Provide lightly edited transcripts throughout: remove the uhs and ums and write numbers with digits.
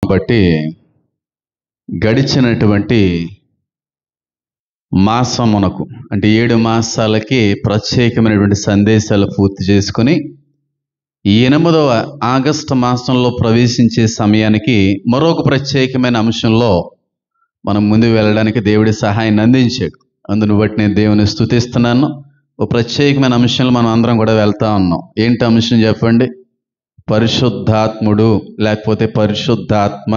బట్టి గడిచినటువంటి మాసమునకు అంటే 7 మాసాలకి ప్రత్యేకమైనటువంటి సందేశాలు పూర్తి చేసుకొని ఈ 8వ ఆగస్టు మాసంలో ప్రవేశించే సమయానికి మరొక ప్రత్యేకమైన అంశంలో మనం ముందుకు వెళ్ళడానికి దేవుడి సహాయాన్ని అందించాడు. అందును బట్టి నేను దేవుని స్తుతిస్తున్నాను. ఒక ప్రత్యేకమైన అంశంలో మనం అందరం కూడా వెళ్తా ఉన్నాం. ఏంటి అంశం చెప్పండి? పరిశుద్ధాత్ముడు లేకపోతే పరిశుద్ధాత్మ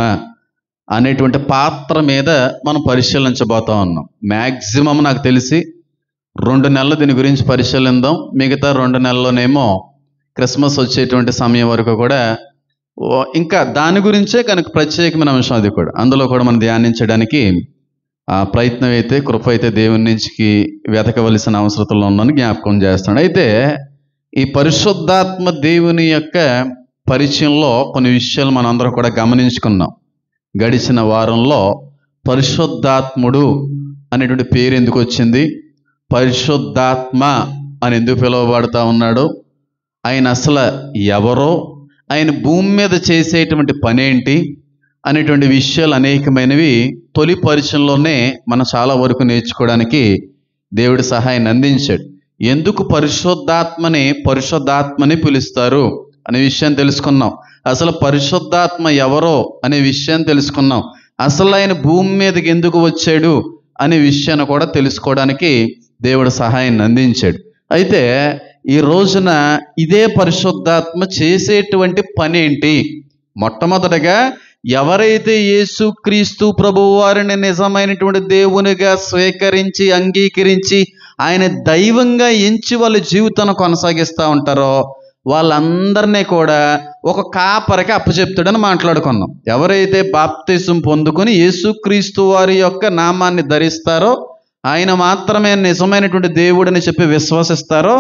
అనేటువంటి పాత్ర మీద మనం పరిశీలించబోతా ఉన్నాం. మ్యాక్సిమం నాకు తెలిసి 2 నెలలు దీని గురించి పరిశీలిద్దాం. మిగతా 2 నెలల్లోనేమో క్రిస్మస్ వచ్చేటువంటి సమయం వరకు కూడా ఇంకా దాని గురించే కనుక ప్రత్యేకమైన అంశం అది కూడా. అందులో కూడా మనం ధ్యానించడానికి ప్రయత్నం అయితే కృప అయితే దేవుని నుంచి వెతకవలసిన అవసరతలో ఉందని జ్ఞాపకం చేస్తున్నాడు. అయితే ఈ పరిశుద్ధాత్మ దేవుని యొక్క పరిచయంలో కొన్ని విషయాలు మనం అందరం కూడా గమనించుకున్నాం. గడిచిన వారంలో పరిశుద్ధాత్ముడు అనేటువంటి పేరు ఎందుకు వచ్చింది, పరిశుద్ధాత్మ అని ఎందుకు పిలువబడతా ఉన్నాడు, ఆయన అసలు ఎవరో, ఆయన భూమి మీద చేసేటువంటి పని ఏంటి అనేటువంటి విషయాలు అనేకమైనవి తొలి పరిచయంలోనే మనం చాలా వరకు నేర్చుకోవడానికి దేవుడి సహాయాన్ని అందించాడు. ఎందుకు పరిశుద్ధాత్మని పిలుస్తారు అనే విషయం తెలుసుకున్నాం. అసలు పరిశుద్ధాత్మ ఎవరో అనే విషయాన్ని తెలుసుకున్నాం. అసలు ఆయన భూమి మీదకి ఎందుకు వచ్చాడు అనే విషయాన్ని కూడా తెలుసుకోవడానికి దేవుడు సహాయాన్ని అందించాడు. అయితే ఈ రోజున ఇదే పరిశుద్ధాత్మ చేసేటువంటి పని ఏంటి? మొట్టమొదటగా ఎవరైతే యేసుక్రీస్తు ప్రభువు వారిని నిజమైనటువంటి దేవునిగా స్వీకరించి అంగీకరించి ఆయన దైవంగా ఎంచి వాళ్ళ జీవితాన్ని కొనసాగిస్తూ ఉంటారో వాళ్ళందరినీ కూడా ఒక కాపరికి అప్పచెప్తాడని మాట్లాడుకున్నాం. ఎవరైతే బాప్తిసం పొందుకొని యేసుక్రీస్తు వారి యొక్క నామాన్ని ధరిస్తారో, ఆయన మాత్రమే నిజమైనటువంటి దేవుడని చెప్పి విశ్వసిస్తారో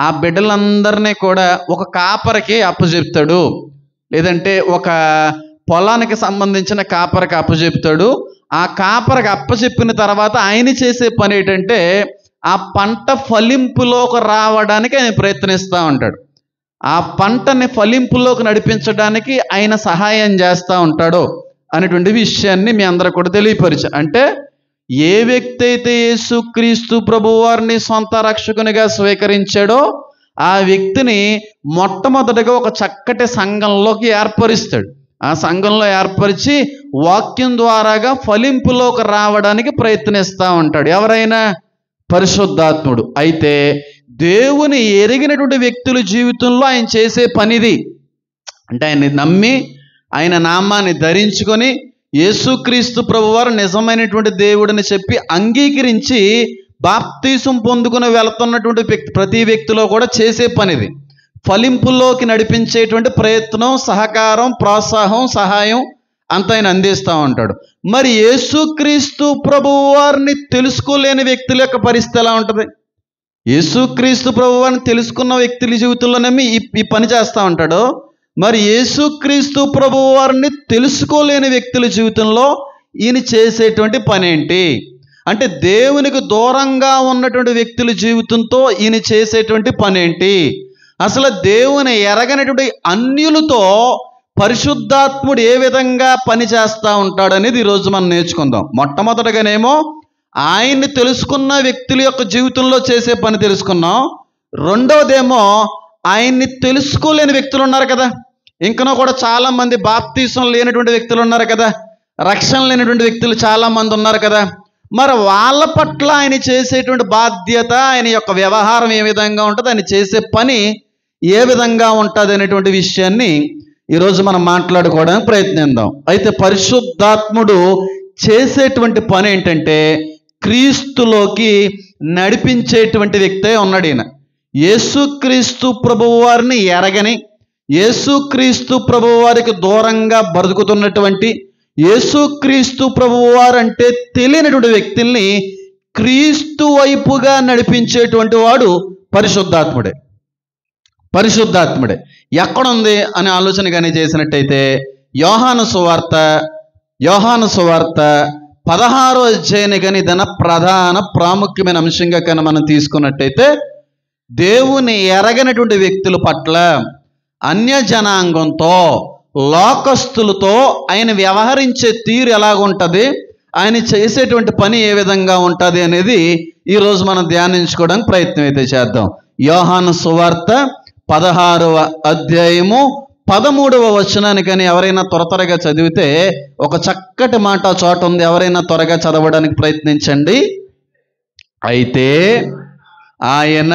ఆ బిడ్డలందరినీ కూడా ఒక కాపరికి అప్పచెప్తాడు. లేదంటే ఒక పొలానికి సంబంధించిన కాపరికి అప్పచెప్తాడు. ఆ కాపరికి అప్పచెప్పిన తర్వాత ఆయన చేసే పని ఏంటంటే ఆ పంట ఫలింపులోకి రావడానికి ఆయన ప్రయత్నిస్తూ ఉంటాడు. ఆ పంటని ఫలింపులోకి నడిపించడానికి ఆయన సహాయం చేస్తూ ఉంటాడు అనేటువంటి విషయాన్ని మీ అందరూ కూడా తెలియపరిచారు. అంటే ఏ వ్యక్తి అయితే యేసుక్రీస్తు ప్రభువు వారిని సొంత రక్షకునిగా స్వీకరించాడో ఆ వ్యక్తిని మొట్టమొదటిగా ఒక చక్కటి సంఘంలోకి ఏర్పరుస్తాడు. ఆ సంఘంలో ఏర్పరిచి వాక్యం ద్వారాగా ఫలింపులోకి రావడానికి ప్రయత్నిస్తూ ఉంటాడు. ఎవరైనా పరిశుద్ధాత్ముడు. అయితే దేవుని ఎరిగినటువంటి వ్యక్తుల జీవితంలో ఆయన చేసే పనిది. అంటే ఆయన్ని నమ్మి ఆయన నామాన్ని ధరించుకొని యేసుక్రీస్తు ప్రభువారు నిజమైనటువంటి దేవుడిని చెప్పి అంగీకరించి బాప్తీసం పొందుకుని వెళుతున్నటువంటి ప్రతి వ్యక్తిలో కూడా చేసే పనిది. ఫలింపుల్లోకి నడిపించేటువంటి ప్రయత్నం, సహకారం, ప్రోత్సాహం, సహాయం అంత ఆయన అందిస్తూ ఉంటాడు. మరి యేసుక్రీస్తు ప్రభువారిని తెలుసుకోలేని వ్యక్తుల యొక్క పరిస్థితి ఎలా ఉంటుంది? యేసుక్రీస్తు ప్రభువారిని తెలుసుకున్న వ్యక్తుల జీవితంలోనేమి ఈ పని చేస్తూ ఉంటాడు. మరి యేసుక్రీస్తు ప్రభువారిని తెలుసుకోలేని వ్యక్తుల జీవితంలో ఈయన చేసేటువంటి పని ఏంటి అంటే, దేవునికి దూరంగా ఉన్నటువంటి వ్యక్తుల జీవితంతో ఈయన చేసేటువంటి పని ఏంటి? అసలు దేవుని ఎరగనటువంటి అన్యులతో పరిశుద్ధాత్ముడు ఏ విధంగా పని చేస్తూ ఉంటాడనేది ఈరోజు మనం నేర్చుకుందాం. మొట్టమొదటిగానేమో ఆయన్ని తెలుసుకున్న వ్యక్తుల యొక్క జీవితంలో చేసే పని తెలుసుకున్నాం. రెండవదేమో ఆయన్ని తెలుసుకోలేని వ్యక్తులు ఉన్నారు కదా, ఇంకనో కూడా చాలామంది బాప్తీసం లేనటువంటి వ్యక్తులు ఉన్నారు కదా, రక్షణ లేనటువంటి వ్యక్తులు చాలామంది ఉన్నారు కదా. మరి వాళ్ళ పట్ల ఆయన చేసేటువంటి బాధ్యత, ఆయన యొక్క వ్యవహారం ఏ విధంగా ఉంటుంది, ఆయన చేసే పని ఏ విధంగా ఉంటుంది అనేటువంటి విషయాన్ని ఈరోజు మనం మాట్లాడుకోవడానికి ప్రయత్నిద్దాం. అయితే పరిశుద్ధాత్ముడు చేసేటువంటి పని ఏంటంటే క్రీస్తులోకి నడిపించేటువంటి వ్యక్తే ఉన్నాడు ఈయన. యేసుక్రీస్తు ప్రభువు వారిని ఎరగని, యేసుక్రీస్తు ప్రభువు వారికి దూరంగా బ్రతుకుతున్నటువంటి, యేసుక్రీస్తు ప్రభువు వారంటే తెలియనటువంటి వ్యక్తుల్ని క్రీస్తు వైపుగా నడిపించేటువంటి వాడు పరిశుద్ధాత్ముడే. ఎక్కడుంది అనే ఆలోచన కానీ చేసినట్టయితే యోహాను సువార్త 16వ అధ్యాయాన్ని కానీ దాని ప్రధాన ప్రాముఖ్యమైన అంశంగా కానీ మనం తీసుకున్నట్టయితే దేవుని ఎరగనటువంటి వ్యక్తుల పట్ల అన్యజనాంగంతో లోకస్తులతో ఆయన వ్యవహరించే తీరు ఎలాగుంటుంది, ఆయన చేసేటువంటి పని ఏ విధంగా ఉంటుంది అనేది ఈరోజు మనం ధ్యానించుకోవడానికి ప్రయత్నం అయితే చేద్దాం. యోహాను సువార్త 16వ అధ్యాయము 13వ వచనానికని ఎవరైనా త్వరగా చదివితే ఒక చక్కటి మాట చోట ఉంది. ఎవరైనా త్వరగా చదవడానికి ప్రయత్నించండి. అయితే ఆయన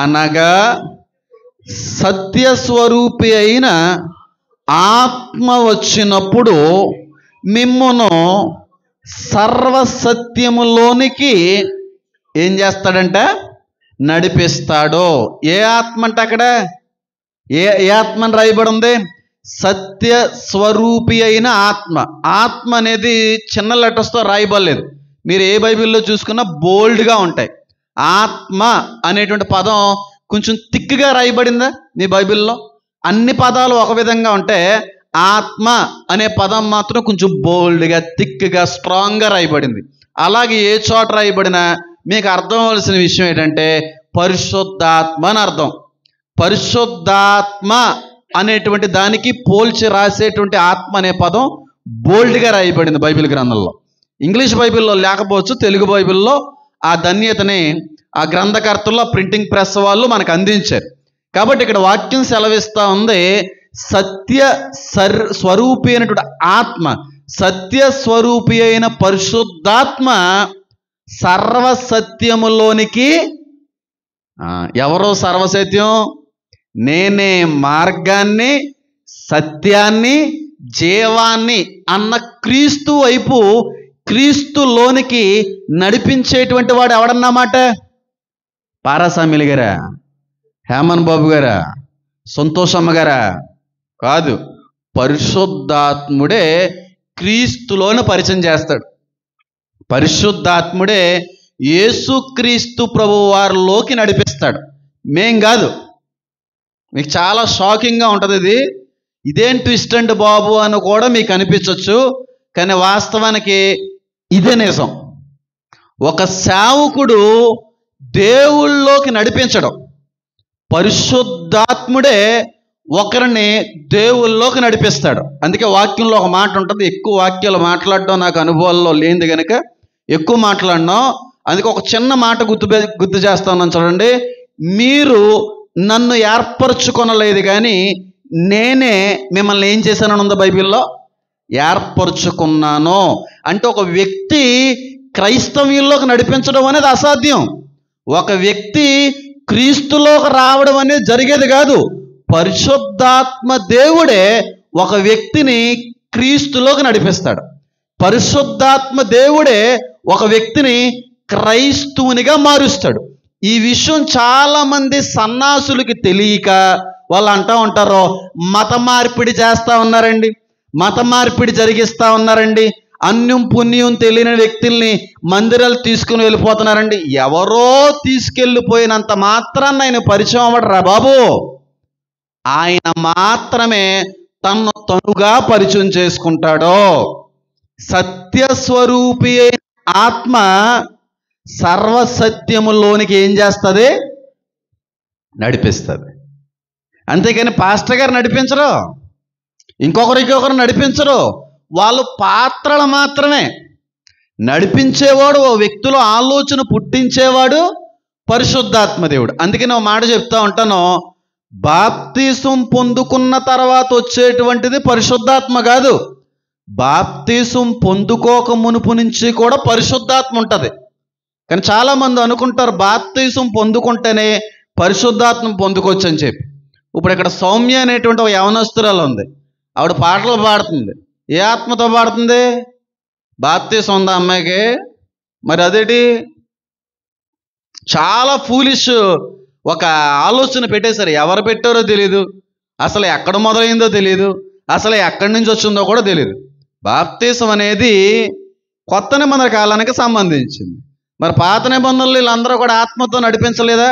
అనగా సత్యస్వరూపి అయిన ఆత్మ వచ్చినప్పుడు మిమ్మును సర్వసత్యములోనికి ఏం చేస్తాడంట? నడిపిస్తాడు. ఏ ఆత్మ అంటే అక్కడ ఏ ఆత్మని రాయబడి ఉంది? సత్య స్వరూపి అయిన ఆత్మ. ఆత్మ అనేది చిన్న లెటర్స్తో రాయబడలేదు. మీరు ఏ బైబిల్లో చూసుకున్నా బోల్డ్గా ఉంటాయి. ఆత్మ అనేటువంటి పదం కొంచెం థిక్గా రాయబడిందా మీ బైబిల్లో? అన్ని పదాలు ఒక విధంగా ఉంటే ఆత్మ అనే పదం మాత్రం కొంచెం బోల్డ్గా, థిక్గా, స్ట్రాంగ్గా రాయబడింది. అలాగే ఏ చోట రాయబడినా మీకు అర్థం అవ్వాల్సిన విషయం ఏంటంటే పరిశుద్ధాత్మ అని అర్థం. పరిశుద్ధాత్మ అనేటువంటి దానికి పోల్చి రాసేటువంటి ఆత్మ అనే పదం బోల్డ్గా రాయబడింది బైబిల్ గ్రంథంలో. ఇంగ్లీష్ బైబిల్లో లేకపోవచ్చు, తెలుగు బైబిల్లో ఆ ధన్యతని ఆ గ్రంథకర్తల్లో ప్రింటింగ్ ప్రెస్ వాళ్ళు మనకు అందించారు. కాబట్టి ఇక్కడ వాక్యం సెలవిస్తూ ఉంది, సత్య స్వరూపి అయినటువంటి ఆత్మ, సత్య స్వరూపి అయిన పరిశుద్ధాత్మ సర్వసత్యములోనికి. ఎవరో సర్వసత్యం? నేనే మార్గాన్ని, సత్యాన్ని, జీవాన్ని అన్న క్రీస్తు వైపు, క్రీస్తులోనికి నడిపించేటువంటి వాడు ఎవడన్నమాట? పారాసామిలి గారా? హేమన్ బాబు గారా? సంతోషమ్మ గారా? కాదు, పరిశుద్ధాత్ముడే క్రీస్తులోని పరిచయం చేస్తాడు. పరిశుద్ధాత్ముడే యేసుక్రీస్తు ప్రభు వారిలోకి నడిపిస్తాడు, మేం కాదు. మీకు చాలా షాకింగ్గా ఉంటుంది. ఇదేం ట్విస్ట్ అండి బాబు అని కూడా మీకు అనిపించవచ్చు, కానీ వాస్తవానికి ఇదే నిజం. ఒక సేవకుడు దేవుళ్ళలోకి నడిపించడం, పరిశుద్ధాత్ముడే ఒకరిని దేవుళ్ళలోకి నడిపిస్తాడు. అందుకే వాక్యంలో ఒక మాట ఉంటుంది. ఎక్కువ వాక్యాలు మాట్లాడడం నాకు అనుభవాల్లో లేనిది కనుక ఎక్కువ మాట్లాడినాం. అందుకే ఒక చిన్న మాట గుర్తు చేస్తా ఉన్నాను చూడండి. మీరు నన్ను ఏర్పరచుకొనలేదు కానీ నేనే మిమ్మల్ని ఏం చేశానని ఉందా బైబిల్లో? ఏర్పరచుకున్నాను. అంటే ఒక వ్యక్తి క్రైస్తవ్యంలోకి నడిపించడం అనేది అసాధ్యం. ఒక వ్యక్తి క్రీస్తులోకి రావడం అనేది జరిగేది కాదు. పరిశుద్ధాత్మ దేవుడే ఒక వ్యక్తిని క్రీస్తులోకి నడిపిస్తాడు. పరిశుద్ధాత్మ దేవుడే ఒక వ్యక్తిని క్రైస్తవునిగా మారుస్తాడు. ఈ విషయం చాలా మంది సన్నాసులకి తెలియక వాళ్ళు అంటూ ఉంటారు, మత మార్పిడి చేస్తూ ఉన్నారండి, మత మార్పిడి జరిగిస్తూ ఉన్నారండి, అన్యం పుణ్యం తెలియని వ్యక్తుల్ని మందిరాలు తీసుకుని వెళ్ళిపోతున్నారండి. ఎవరో తీసుకెళ్ళిపోయినంత మాత్రాన్ని ఆయన పరిచయం అవ్వడరా బాబు. ఆయన మాత్రమే తను తనుగా పరిచయం చేసుకుంటాడో. సత్యస్వరూపి ఆత్మ సర్వసత్యములోనికి ఏం చేస్తుంది? నడిపిస్తుంది. అంతేకాని పాస్టర్ గారు నడిపించరు, ఇంకొకరు నడిపించరు. వాళ్ళు పాత్రలు మాత్రమే. నడిపించేవాడు, ఓ వ్యక్తిలో ఆలోచన పుట్టించేవాడు పరిశుద్ధాత్మ దేవుడు. అందుకే నేను మాట చెప్తా ఉంటాను, బాప్తీసం పొందుకున్న తర్వాత వచ్చేటువంటిది పరిశుద్ధాత్మ కాదు. బాప్తీసం పొందుకోక మునుపు నుంచి కూడా పరిశుద్ధాత్మ ఉంటుంది. కానీ చాలామంది అనుకుంటారు బాప్తీసం పొందుకుంటేనే పరిశుద్ధాత్మ పొందుకోవచ్చు అని చెప్పి. ఇప్పుడు ఇక్కడ సౌమ్య అనేటువంటి ఒక యవనస్తురాలు ఉంది. ఆవిడ పాటలు పాడుతుంది. ఏ ఆత్మతో పాడుతుంది? బాప్తీసం ఉందా అమ్మాయికి? మరి అదేంటి? చాలా ఫూలిష్ ఒక ఆలోచన పెట్టేశారు. ఎవరు పెట్టారో తెలియదు, అసలు ఎక్కడ మొదలైందో తెలియదు, అసలు ఎక్కడి నుంచి వచ్చిందో కూడా తెలియదు. బాప్తీసం అనేది కొత్త నిబంధన కాలానికి సంబంధించింది. మరి పాత నిబంధనలు వీళ్ళందరూ కూడా ఆత్మతో నడిపించలేదా?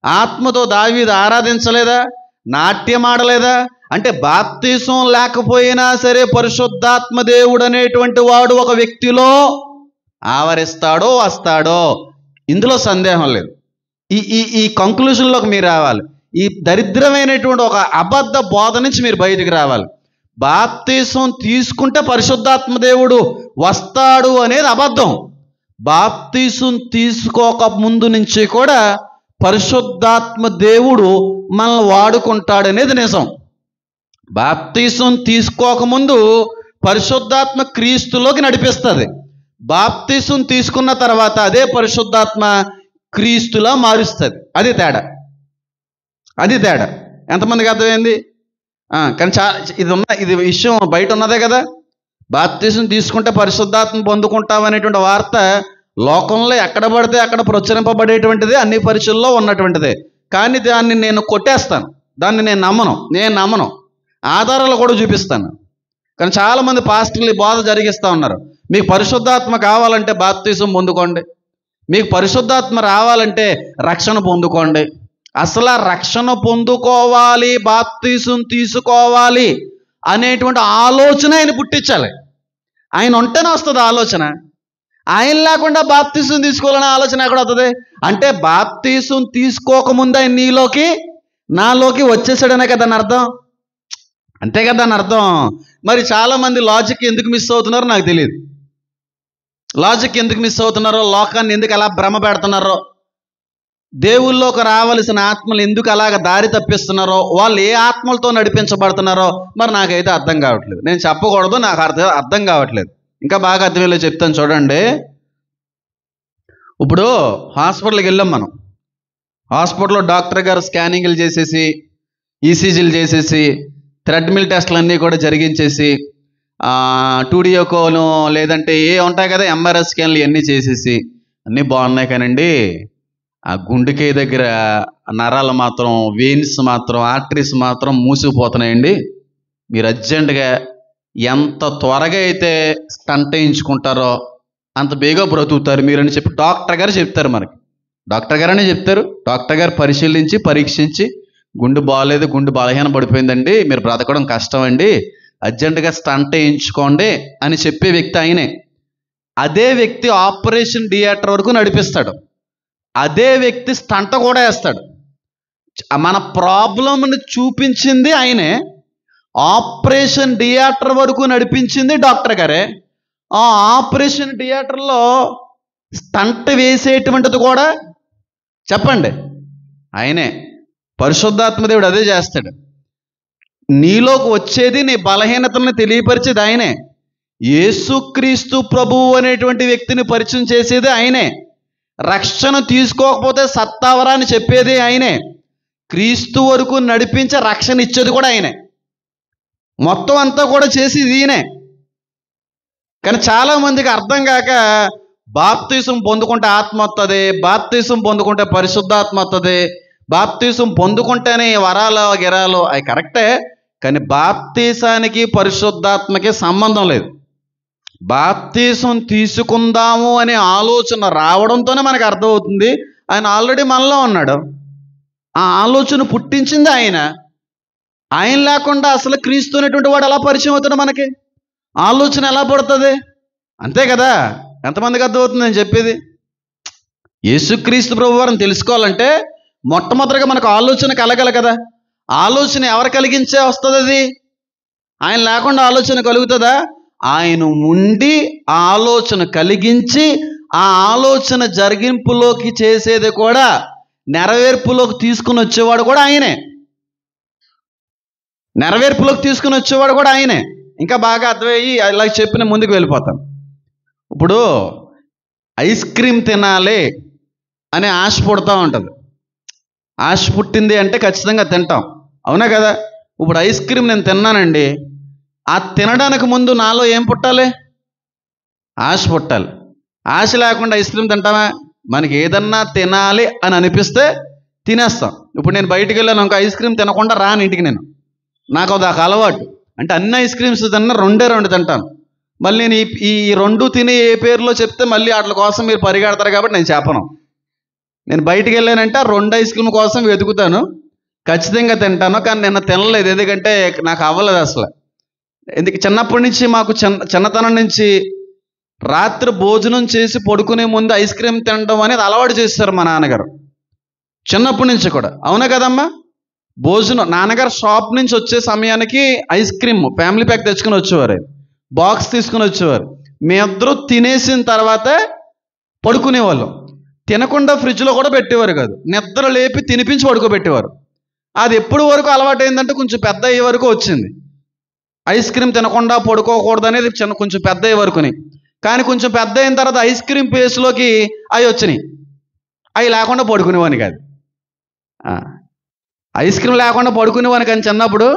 ఆత్మతో దావీదు ఆరాధించలేదా? నాట్యం ఆడలేదా? అంటే బాప్తీసం లేకపోయినా సరే పరిశుద్ధాత్మ దేవుడు అనేటువంటి వాడు ఒక వ్యక్తిలో ఆవరిస్తాడో వస్తాడో, ఇందులో సందేహం లేదు. ఈ కంక్లూజన్లోకి మీరు రావాలి. ఈ దరిద్రమైనటువంటి ఒక అబద్ధ బోధ నుంచి మీరు బయటికి రావాలి. బాప్తీసం తీసుకుంటే పరిశుద్ధాత్మ దేవుడు వస్తాడు అనేది అబద్ధం. బాప్తీసం తీసుకోక ముందు నుంచి కూడా పరిశుద్ధాత్మ దేవుడు మనల్ని వాడుకుంటాడనేది నిజం. బాప్తీసం తీసుకోకముందు పరిశుద్ధాత్మ క్రీస్తులోకి నడిపిస్తుంది. బాప్తీసం తీసుకున్న తర్వాత అదే పరిశుద్ధాత్మ క్రీస్తులా మారుస్తుంది. అది తేడా. ఎంతమందికి అర్థమైంది? కానీ ఇది విషయం బయట ఉన్నదే కదా. బాప్తీసం తీసుకుంటే పరిశుద్ధాత్మ పొందుకుంటామనేటువంటి వార్త లోకంలో ఎక్కడ పడితే అక్కడ ప్రచురింపబడేటువంటిదే, అన్ని పరిచయల్లో ఉన్నటువంటిదే. కానీ దాన్ని నేను కొట్టేస్తాను, దాన్ని నేను నమ్మను. ఆధారాలు కూడా చూపిస్తాను. కానీ చాలామంది పాస్టర్లు ఈ బోధ జరిగిస్తూ ఉన్నారు. మీకు పరిశుద్ధాత్మ కావాలంటే బాప్తీసం పొందుకోండి, మీకు పరిశుద్ధాత్మ రావాలంటే రక్షణ పొందుకోండి. అసలు ఆ రక్షణ పొందుకోవాలి, బాప్తీసం తీసుకోవాలి అనేటువంటి ఆలోచన ఆయన పుట్టించాలి. ఆయన ఉంటేనే వస్తుంది ఆలోచన. ఆయన లేకుండా బాప్తీసం తీసుకోవాలనే ఆలోచన ఎక్కడ వస్తుంది? అంటే బాప్తీసం తీసుకోకముందు ఆయన నీలోకి నాలోకి వచ్చేసాడనే కదా అని అర్థం. అంతే కదా అని అర్థం. మరి చాలామంది లాజిక్ ఎందుకు మిస్ అవుతున్నారో నాకు తెలియదు. లాజిక్ ఎందుకు మిస్ అవుతున్నారో, లోకాన్ని ఎందుకు అలా భ్రమ పెడుతున్నారో, దేవుల్లోకి రావలసిన ఆత్మలు ఎందుకు అలాగ దారి తప్పిస్తున్నారో, వాళ్ళు ఏ ఆత్మలతో నడిపించబడుతున్నారో మరి నాకైతే అర్థం కావట్లేదు. నేను చెప్పకూడదు, నాకు అర్థం కావట్లేదు. ఇంకా బాగా అర్థమయ్యేలా చెప్తాను చూడండి. ఇప్పుడు హాస్పిటల్కి వెళ్ళాం మనం. హాస్పిటల్లో డాక్టర్ గారు స్కానింగ్లు చేసేసి, ఈసీజీలు చేసేసి, థ్రెడ్మిల్ టెస్ట్లు అన్నీ కూడా జరిగించేసి, 2D ఎకోను లేదంటే ఏ ఉంటాయి కదా ఎంఆర్ఐ స్కాన్లు ఇవన్నీ చేసేసి అన్నీ బాగున్నాయి. కానండి ఆ గుండెకాయ దగ్గర నరాలు మాత్రం, వెయిన్స్ మాత్రం, ఆర్టరీస్ మాత్రం మూసుకుపోతున్నాయండి. మీరు అర్జెంటుగా ఎంత త్వరగా అయితే స్టంట్ వేయించుకుంటారో అంత బేగా బ్రతుకుతారు మీరు అని చెప్పి డాక్టర్ గారు చెప్తారు. మనకి డాక్టర్ గారనే చెప్తారు. డాక్టర్ గారు పరిశీలించి పరీక్షించి, గుండె బాగాలేదు, గుండె బలహీన పడిపోయిందండి, మీరు బ్రతకడం కష్టం అండి, అర్జెంటుగా స్టంట్ వేయించుకోండి అని చెప్పే వ్యక్తి ఆయనే. అదే వ్యక్తి ఆపరేషన్ థియేటర్ వరకు నడిపిస్తాడు. అదే వ్యక్తి స్టంట్ కూడా వేస్తాడు. మన ప్రాబ్లంని చూపించింది ఆయనే, ఆపరేషన్ థియేటర్ వరకు నడిపించింది డాక్టర్ గారే. ఆ ఆపరేషన్ థియేటర్లో స్టంట్ వేసేటువంటిది కూడా చెప్పండి ఆయనే. పరిశుద్ధాత్మ దేవుడు అదే చేస్తాడు. నీలోకి వచ్చేది, నీ బలహీనతలను తెలియపరిచేది ఆయనే. యేసుక్రీస్తు ప్రభువు అనేటువంటి వ్యక్తిని పరిచయం చేసేది ఆయనే. రక్షణ తీసుకోకపోతే సత్తావరా అని చెప్పేది ఆయనే. క్రీస్తు వరకు నడిపించే రక్షణ ఇచ్చేది కూడా ఆయనే. మొత్తం అంతా కూడా చేసేది ఈయనే. కానీ చాలామందికి అర్థం కాక బాప్తీసం పొందుకుంటే ఆత్మ వస్తుంది, బాప్తీసం పొందుకుంటే పరిశుద్ధాత్మ వస్తుంది, బాప్తీసం పొందుకుంటేనే వరాలు గిరాలు, అవి కరెక్టే. కానీ బాప్తీసానికి పరిశుద్ధాత్మకి సంబంధం లేదు. బాప్తీసం తీసుకుందాము అనే ఆలోచన రావడంతోనే మనకు అర్థమవుతుంది ఆయన ఆల్రెడీ మనలో ఉన్నాడు. ఆ ఆలోచన పుట్టించింది ఆయన. ఆయన లేకుండా అసలు క్రీస్తు అనేటువంటి వాడు ఎలా పరిచయం అవుతాడు మనకి? ఆలోచన ఎలా పడుతుంది? అంతే కదా. ఎంతమందికి అర్థమవుతుంది నేను చెప్పేది? యేసుక్రీస్తు ప్రభు వారిని తెలుసుకోవాలంటే మొట్టమొదటిగా మనకు ఆలోచన కలగాలి కదా. ఆలోచన ఎవరు కలిగించే వస్తుంది? అది ఆయన లేకుండా ఆలోచన కలుగుతుందా? ఆయన ఉండి ఆ ఆలోచన కలిగించి ఆ ఆలోచన జరిగింపులోకి చేసేది కూడా, నెరవేర్పులోకి తీసుకుని వచ్చేవాడు కూడా ఆయనే. నెరవేర్పులోకి తీసుకుని వచ్చేవాడు కూడా ఆయనే. ఇంకా బాగా అర్థమయ్యి ఇలా చెప్పిన ముందుకు వెళ్ళిపోతాం. ఇప్పుడు ఐస్ క్రీమ్ తినాలి అనే ఆశ పుడతా ఉంటుంది. ఆశ పుట్టింది అంటే ఖచ్చితంగా తింటాం, అవునా కదా? ఇప్పుడు ఐస్ క్రీమ్ నేను తిన్నానండి, ఆ తినడానికి ముందు నాలో ఏం పుట్టాలి? ఆశ పుట్టాలి. ఆశ లేకుండా ఐస్ క్రీమ్ తింటామా? మనకి ఏదన్నా తినాలి అని అనిపిస్తే తినేస్తాం. ఇప్పుడు నేను బయటికి వెళ్ళాను, ఇంకా ఐస్ క్రీమ్ తినకుండా రాను ఇంటికి. నాకు అది అలవాటు. అంటే అన్ని ఐస్ క్రీమ్స్ తిన్నా రెండు తింటాను. మళ్ళీ నేను ఈ రెండు తిని ఏ పేరులో చెప్తే మళ్ళీ వాటి కోసం మీరు పరిగెడతారు కాబట్టి నేను చెప్పను. నేను బయటికి వెళ్ళానంటే ఆ 2 ఐస్ క్రీమ్ కోసం వెతుకుతాను, ఖచ్చితంగా తింటాను. కానీ నిన్న తినలేదు, ఎందుకంటే నాకు అవ్వలేదు అసలు. ఎందుకు? చిన్నప్పటి నుంచి మాకు చిన్నతనం నుంచి రాత్రి భోజనం చేసి పడుకునే ముందు ఐస్ క్రీమ్ తినడం అనేది అలవాటు చేస్తారు మా నాన్నగారు, చిన్నప్పటి నుంచి కూడా. అవునా కదమ్మా? భోజనం నాన్నగారు షాప్ నుంచి వచ్చే సమయానికి ఐస్ క్రీమ్ ఫ్యామిలీ ప్యాక్ తెచ్చుకుని వచ్చేవారు, బాక్స్ తీసుకుని వచ్చేవారు. మేమిద్దరూ తినేసిన తర్వాత పడుకునేవాళ్ళం. తినకుండా ఫ్రిడ్జ్లో కూడా పెట్టేవారు కాదు, నిద్ర లేపి తినిపించి పడుకోబెట్టేవారు. అది ఎప్పుడు వరకు అలవాటు అయిందంటే కొంచెం పెద్ద అయ్యే వరకు వచ్చింది. ఐస్ క్రీమ్ తినకుండా పడుకోకూడదు అనేది కొంచెం పెద్ద అయ్యే వరకుని. కానీ కొంచెం పెద్ద అయిన తర్వాత ఐస్ క్రీమ్ ప్లేస్లోకి అవి వచ్చినాయి. అవి లేకుండా పడుకునేవాని కాదు. ఐస్ క్రీమ్ లేకుండా పడుకునేవాని కానీ చిన్నప్పుడు.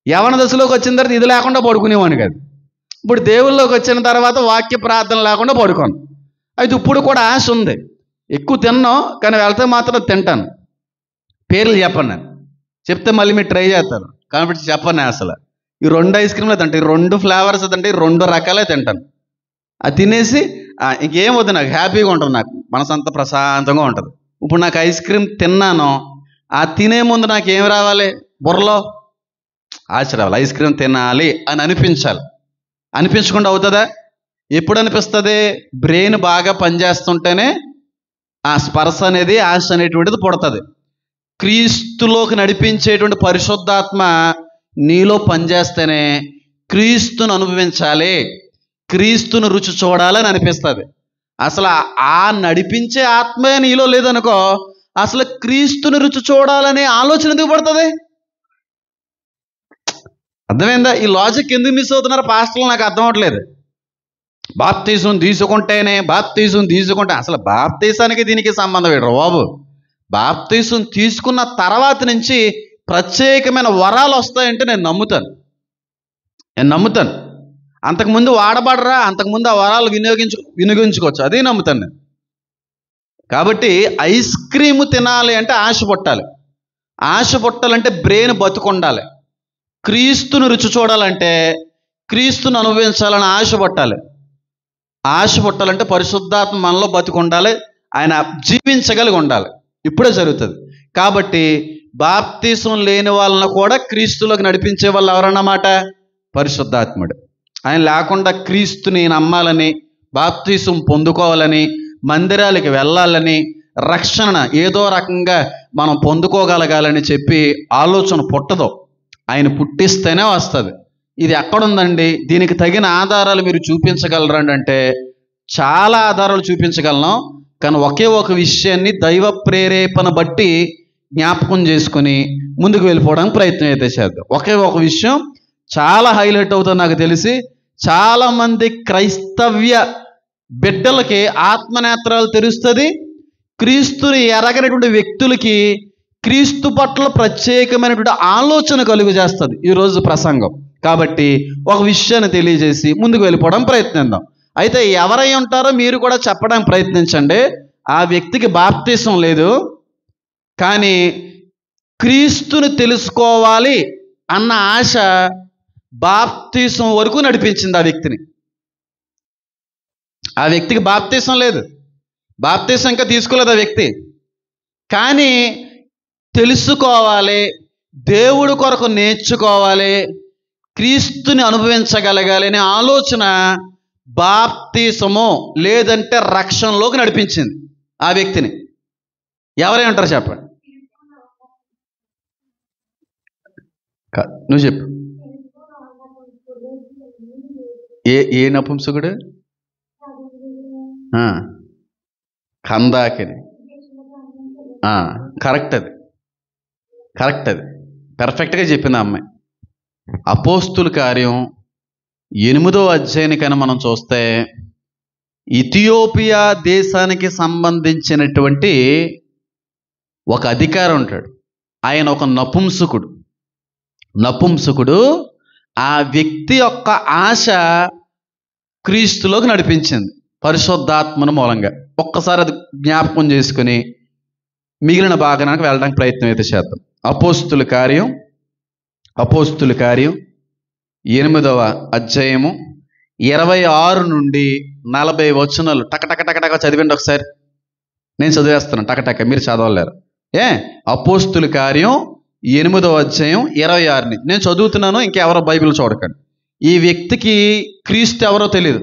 యవన దశలోకి వచ్చిన తర్వాత ఇది లేకుండా పడుకునేవాని కాదు. ఇప్పుడు దేవుళ్ళలోకి వచ్చిన తర్వాత వాక్య ప్రార్థన లేకుండా పడుకోను. అయితే ఇప్పుడు కూడా ఆశ ఉంది, ఎక్కువ తిన్నాను కానీ వెళ్తే మాత్రం తింటాను. పేర్లు చెప్పను, నేను చెప్తే మళ్ళీ మీరు ట్రై చేస్తారు కాబట్టి చెప్పను. అసలు ఈ 2 ఐస్ క్రీమ్లు తింటాను, ఈ 2 ఫ్లేవర్స్ తింటే ఈ 2 రకాలే తింటాను. అది తినేసి ఇంకేం వద్దు, నాకు హ్యాపీగా ఉంటుంది, నాకు మనసు అంతా ప్రశాంతంగా ఉంటుంది. ఇప్పుడు నాకు ఐస్ క్రీమ్ తిన్నాను, ఆ తినే ముందు నాకు ఏం రావాలి, బుర్రలో ఆశ రావాలి, ఐస్ క్రీమ్ తినాలి అని అనిపించాలి. అనిపించకుండా అవుతుందా? ఎప్పుడు అనిపిస్తుంది? బ్రెయిన్ బాగా పనిచేస్తుంటేనే ఆ స్పర్శ అనేది, ఆశ అనేటువంటిది పుడుతుంది. క్రీస్తులోకి నడిపించేటువంటి పరిశుద్ధాత్మ నీలో పనిచేస్తేనే క్రీస్తును అనుభవించాలి, క్రీస్తును రుచి చూడాలని అనిపిస్తుంది. అసలు ఆ నడిపించే ఆత్మే నీలో లేదనుకో, అసలు క్రీస్తుని రుచి చూడాలనే ఆలోచన ఎందుకు పడుతుంది? అర్థమైందా? ఈ లాజిక్ ఎందుకు మిస్ అవుతున్నారు పాస్టర్లు నాకు అర్థం అవట్లేదు. బాప్తీసం తీసుకుంటే అసలు బాప్తీసానికి దీనికి సంబంధం ఏంటి బాబు? బాప్తీసం తీసుకున్న తర్వాత నుంచి ప్రత్యేకమైన వరాలు వస్తాయంటే నేను నమ్ముతాను. అంతకుముందు వాడబడరా, అంతకుముందు ఆ వరాలు వినియోగించుకోవచ్చు, అదే నమ్ముతాను నేను. కాబట్టి ఐస్ క్రీము తినాలి అంటే ఆశ పుట్టాలి. ఆశ పుట్టాలంటే బ్రెయిన్ బతుకుండాలి. క్రీస్తును రుచి చూడాలంటే క్రీస్తును అనుభవించాలని ఆశ పుట్టాలి. ఆశ పుట్టాలంటే పరిశుద్ధాత్మ మనలో బతుకుండాలి, ఆయన జీవించగలిగి ఉండాలి. ఇప్పుడే జరుగుతుంది. కాబట్టి బాప్తీసం లేని వాళ్ళను కూడా క్రీస్తులోకి నడిపించే వాళ్ళు ఎవరన్నమాట? పరిశుద్ధాత్ముడు. ఆయన లేకుండా క్రీస్తుని నమ్మాలని, బాప్తీసం పొందుకోవాలని, మందిరాలకి వెళ్ళాలని, రక్షణ ఏదో రకంగా మనం పొందుకోగలగాలని చెప్పి ఆలోచన పుట్టదు. ఆయన పుట్టిస్తేనే వస్తుంది. ఇది ఎక్కడుందండి? దీనికి తగిన ఆధారాలు మీరు చూపించగలరండి అంటే చాలా ఆధారాలు చూపించగలను. కానీ ఒకే ఒక విషయాన్ని దైవ ప్రేరేపణ బట్టి జ్ఞాపకం చేసుకుని ముందుకు వెళ్ళిపోవడానికి ప్రయత్నం అయితే చేద్దాం. ఒకే ఒక విషయం చాలా హైలైట్ అవుతుంది నాకు తెలిసి. చాలామంది క్రైస్తవ్య బిడ్డలకి ఆత్మనేత్రాలు తెరుస్తుంది. క్రీస్తుని ఎరగనటువంటి వ్యక్తులకి క్రీస్తు పట్ల ప్రత్యేకమైనటువంటి ఆలోచన కలుగు చేస్తుంది ఈరోజు ప్రసంగం. కాబట్టి ఒక విషయాన్ని తెలియజేసి ముందుకు వెళ్ళిపోవడం ప్రయత్నిద్దాం. అయితే ఎవరై ఉంటారో మీరు కూడా చెప్పడానికి ప్రయత్నించండి. ఆ వ్యక్తికి బాప్తీసం లేదు, కానీ క్రీస్తుని తెలుసుకోవాలి అన్న ఆశ బాప్తీసం వరకు నడిపించింది ఆ వ్యక్తిని. ఆ వ్యక్తికి బాప్తీసం లేదు, బాప్తీసం ఇంకా తీసుకోలేదు ఆ వ్యక్తి, కానీ తెలుసుకోవాలి, దేవుడి కొరకు నేర్చుకోవాలి, క్రీస్తుని అనుభవించగలగాలి అనే ఆలోచన బాప్తీసము లేదంటే రక్షణలోకి నడిపించింది ఆ వ్యక్తిని. ఎవరై ఉంటారు చెప్పండి? నువ్వు చెప్పు. ఏ నపుంసకుడు? కందాకిని. కరెక్ట్, అది పర్ఫెక్ట్గా చెప్పింది ఆ అమ్మాయి. అపోస్తుల కార్యం 8వ అధ్యాయానికైనా మనం చూస్తే ఇథియోపియా దేశానికి సంబంధించినటువంటి ఒక అధికారి ఉంటాడు. ఆయన ఒక నపుంసకుడు. ఆ వ్యక్తి యొక్క ఆశ క్రీస్తులోకి నడిపించింది పరిశుద్ధాత్మను మూలంగా. ఒక్కసారి అది జ్ఞాపకం చేసుకుని మిగిలిన భాగానికి వెళ్ళడానికి ప్రయత్నం అయితే చేద్దాం. అపోస్తుల కార్యం 8వ అధ్యాయము 26 నుండి 40 వచనాలు టకటక చదివండి ఒకసారి. నేను చదివేస్తున్నాను టకటక, మీరు చదవలేరు. అపోస్తుల కార్యం 8వ అధ్యాయం 26 నేను చదువుతున్నాను, ఇంకెవరో బైబిల్ చూడకండి. ఈ వ్యక్తికి క్రీస్తు ఎవరో తెలియదు,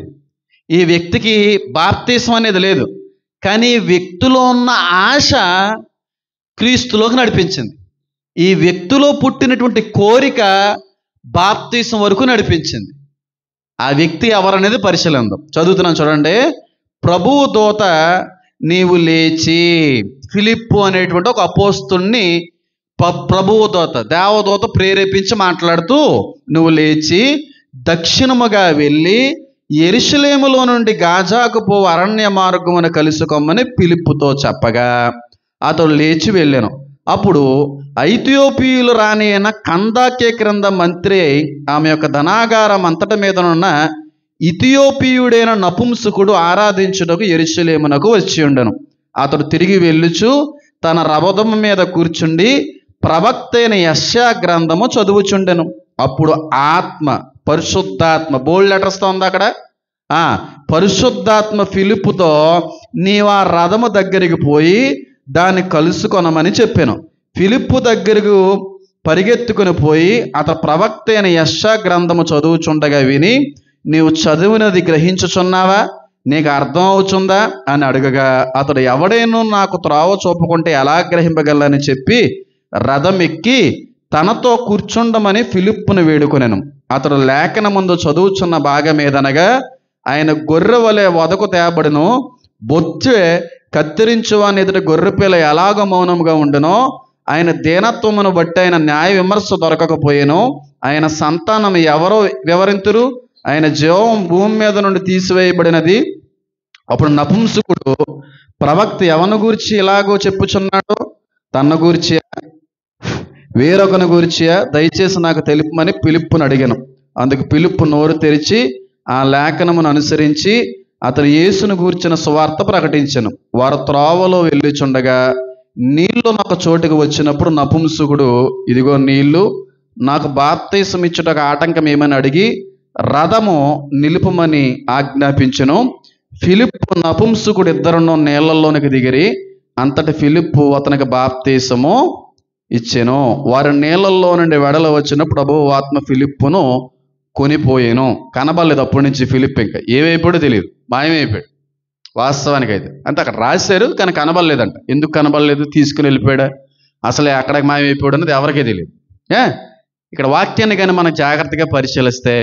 ఈ వ్యక్తికి బాప్తీసం అనేది లేదు, కానీ ఈ వ్యక్తిలో ఉన్న ఆశ క్రీస్తులోకి నడిపించింది. ఈ వ్యక్తిలో పుట్టినటువంటి కోరిక బాప్తీసం వరకు నడిపించింది. ఆ వ్యక్తి ఎవరనేది పరిశీలిద్దాం. చదువుతున్నాను చూడండి. ప్రభువు దూత నీవు లేచి, ఫిలిప్పు అనేటువంటి ఒక అపోస్తుల్ని ప్రభువు దూత, దేవదూత ప్రేరేపించి మాట్లాడుతూ, నువ్వు లేచి దక్షిణముగా వెళ్ళి యెరూషలేములో నుండి గాజాకు పో అరణ్య మార్గమున కలుసుకోమని ఫిలిప్పుతో చెప్పగా అతడు లేచి వెళ్ళాను. అప్పుడు ఐథియోపియులు రాణి అయిన కందాకే క్రింద మంత్రి ఆమె యొక్క ధనాగారం అంతటి మీదనున్న ఇథియోపియుడైన నపుంసకుడు ఆరాధించుటకు యెరూషలేమునకు వచ్చి ఉండెను. అతడు తిరిగి వెళ్ళుచు తన రథము మీద కూర్చుండి ప్రవక్త అయిన యెషయా గ్రంథము చదువుచుండెను. అప్పుడు పరిశుద్ధాత్మ, బోల్డ్ లెటర్స్తో ఉంది అక్కడ, పరిశుద్ధాత్మ ఫిలిప్పుతో నీవు ఆ రథము దగ్గరికి పోయి దాన్ని కలుసుకొనమని చెప్పాను. ఫిలిప్పు దగ్గరకు పరిగెత్తుకుని పోయి అతడు ప్రవక్త అయిన యెషయా గ్రంథము చదువుచుండగా విని, నీవు చదివినది గ్రహించుచున్నావా, నీకు అర్థం అవుతుందా అని అడగగా, అతడు ఎవడేనూ నాకు త్రోవ చూపుకుంటే ఎలా గ్రహింపగలని చెప్పి రథం ఎక్కి తనతో కూర్చుండమని ఫిలిప్పును వేడుకొనెను. అతడు లేఖన ముందు చదువుచున్న భాగమేదనగా, ఆయన గొర్రె వలె వదకు తేబడిను, బొచ్చే కత్తిరించువాని ఎదుట గొర్రెపిల్ల ఎలాగ మౌనంగా ఉండునో, ఆయన దీనత్వమును బట్టి ఆయన న్యాయ విమర్శ దొరకకపోయేను. ఆయన సంతానం ఎవరో వివరింతురు, ఆయన జీవం భూమి మీద నుండి తీసివేయబడినది. అప్పుడు నపుంసకుడు ప్రవక్త ఎవరిని గూర్చి ఇలాగో చెప్పుచున్నాడు, తన గూర్చియా వేరొకని గూర్చియా, దయచేసి నాకు తెలుపమని ఫిలిప్పును అడిగాను. అందుకు ఫిలిప్పు నోరు తెరిచి ఆ లేఖనమును అనుసరించి అతడు యేసును గూర్చిన సువార్త ప్రకటించెను. వారు త్రోవలో వెళ్ళుచుండగా నీళ్లు ఒక చోటుకు వచ్చినప్పుడు నపుంసకుడు, ఇదిగో నీళ్లు, నాకు బాప్తీసం ఇచ్చుటకు ఆటంకం ఏమని అడిగి రథము నిలుపుమని ఆజ్ఞాపించెను. ఫిలిప్పు నపుంసకుడు ఇద్దరును నీళ్లలోనికి దిగిరి. అంతటి ఫిలిప్పు అతనికి బాప్తీసము ఇచ్చెను. వారు నీళ్లలో నుండి వెడల వచ్చినప్పుడు ప్రభువు ఆత్మ ఫిలిప్పును కొనిపోయాను. కనబడలేదు అప్పటి నుంచి ఫిలిప్, ఇంకా ఏమైపోయాడో తెలియదు, మాయమైపోయాడు. వాస్తవానికి అయితే అంతే, అక్కడ రాశారు కానీ కనబడలేదంట. ఎందుకు కనబడలేదు, తీసుకుని వెళ్ళిపోయాడా, అసలే అక్కడికి మాయమైపోయాడు అనేది ఎవరికీ తెలియదు. ఇక్కడ వాక్యాన్ని కానీ మనం జాగ్రత్తగా పరిశీలిస్తే,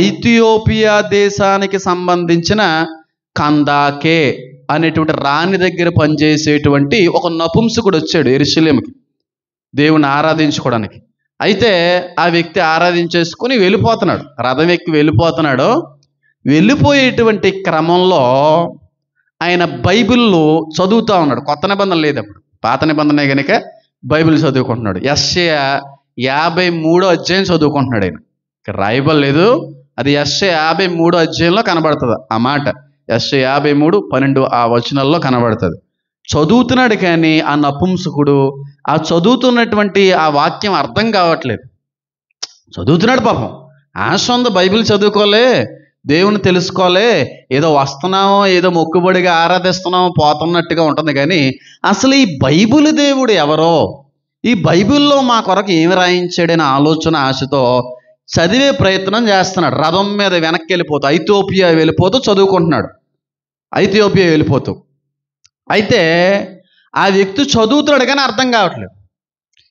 ఐథియోపియా దేశానికి సంబంధించిన కందాకే అనేటువంటి రాణి దగ్గర పనిచేసేటువంటి ఒక నపుంసకుడు వచ్చాడు యెరూషలేముకి దేవుని ఆరాధించుకోవడానికి. అయితే ఆ వ్యక్తి ఆరాధించేసుకుని వెళ్ళిపోతున్నాడు, రథం ఎక్కి వెళ్ళిపోతున్నాడు. వెళ్ళిపోయేటువంటి క్రమంలో ఆయన బైబిల్లో చదువుతూ ఉన్నాడు. కొత్త నిబంధన లేదు అప్పుడు, పాత నిబంధనే కనుక బైబిల్ చదువుకుంటున్నాడు. యెషయా 53వ అధ్యాయం చదువుకుంటున్నాడు. ఆయన ఇక్కడ రాయబడలేదు, అది యెషయా 53వ అధ్యాయంలో కనబడుతుంది ఆ మాట. యెషయా 53:12 ఆ వచనాల్లో కనబడుతుంది. చదువుతున్నాడు కానీ ఆ నపుంసకుడు ఆ చదువుతున్నటువంటి ఆ వాక్యం అర్థం కావట్లేదు. చదువుతున్నాడు పాపం, ఆశ ఉంది, బైబిల్ చదువుకోలే, దేవుని తెలుసుకోలే, ఏదో వస్తున్నామో ఏదో మొక్కుబడిగా ఆరాధిస్తున్నామో పోతున్నట్టుగా ఉంటుంది. కానీ అసలు ఈ బైబిల్ దేవుడు ఎవరో, ఈ బైబిల్లో మా కొరకు ఏమి రాయించాడనే ఆలోచన ఆశతో చదివే ప్రయత్నం చేస్తున్నాడు. రథం మీద వెనక్కి వెళ్ళిపోతూ ఐథియోపియా వెళ్ళిపోతూ చదువుకుంటున్నాడు, ఐథియోపియా వెళ్ళిపోతూ. అయితే ఆ వ్యక్తి చదువుతున్నాడు కానీ అర్థం కావట్లేదు.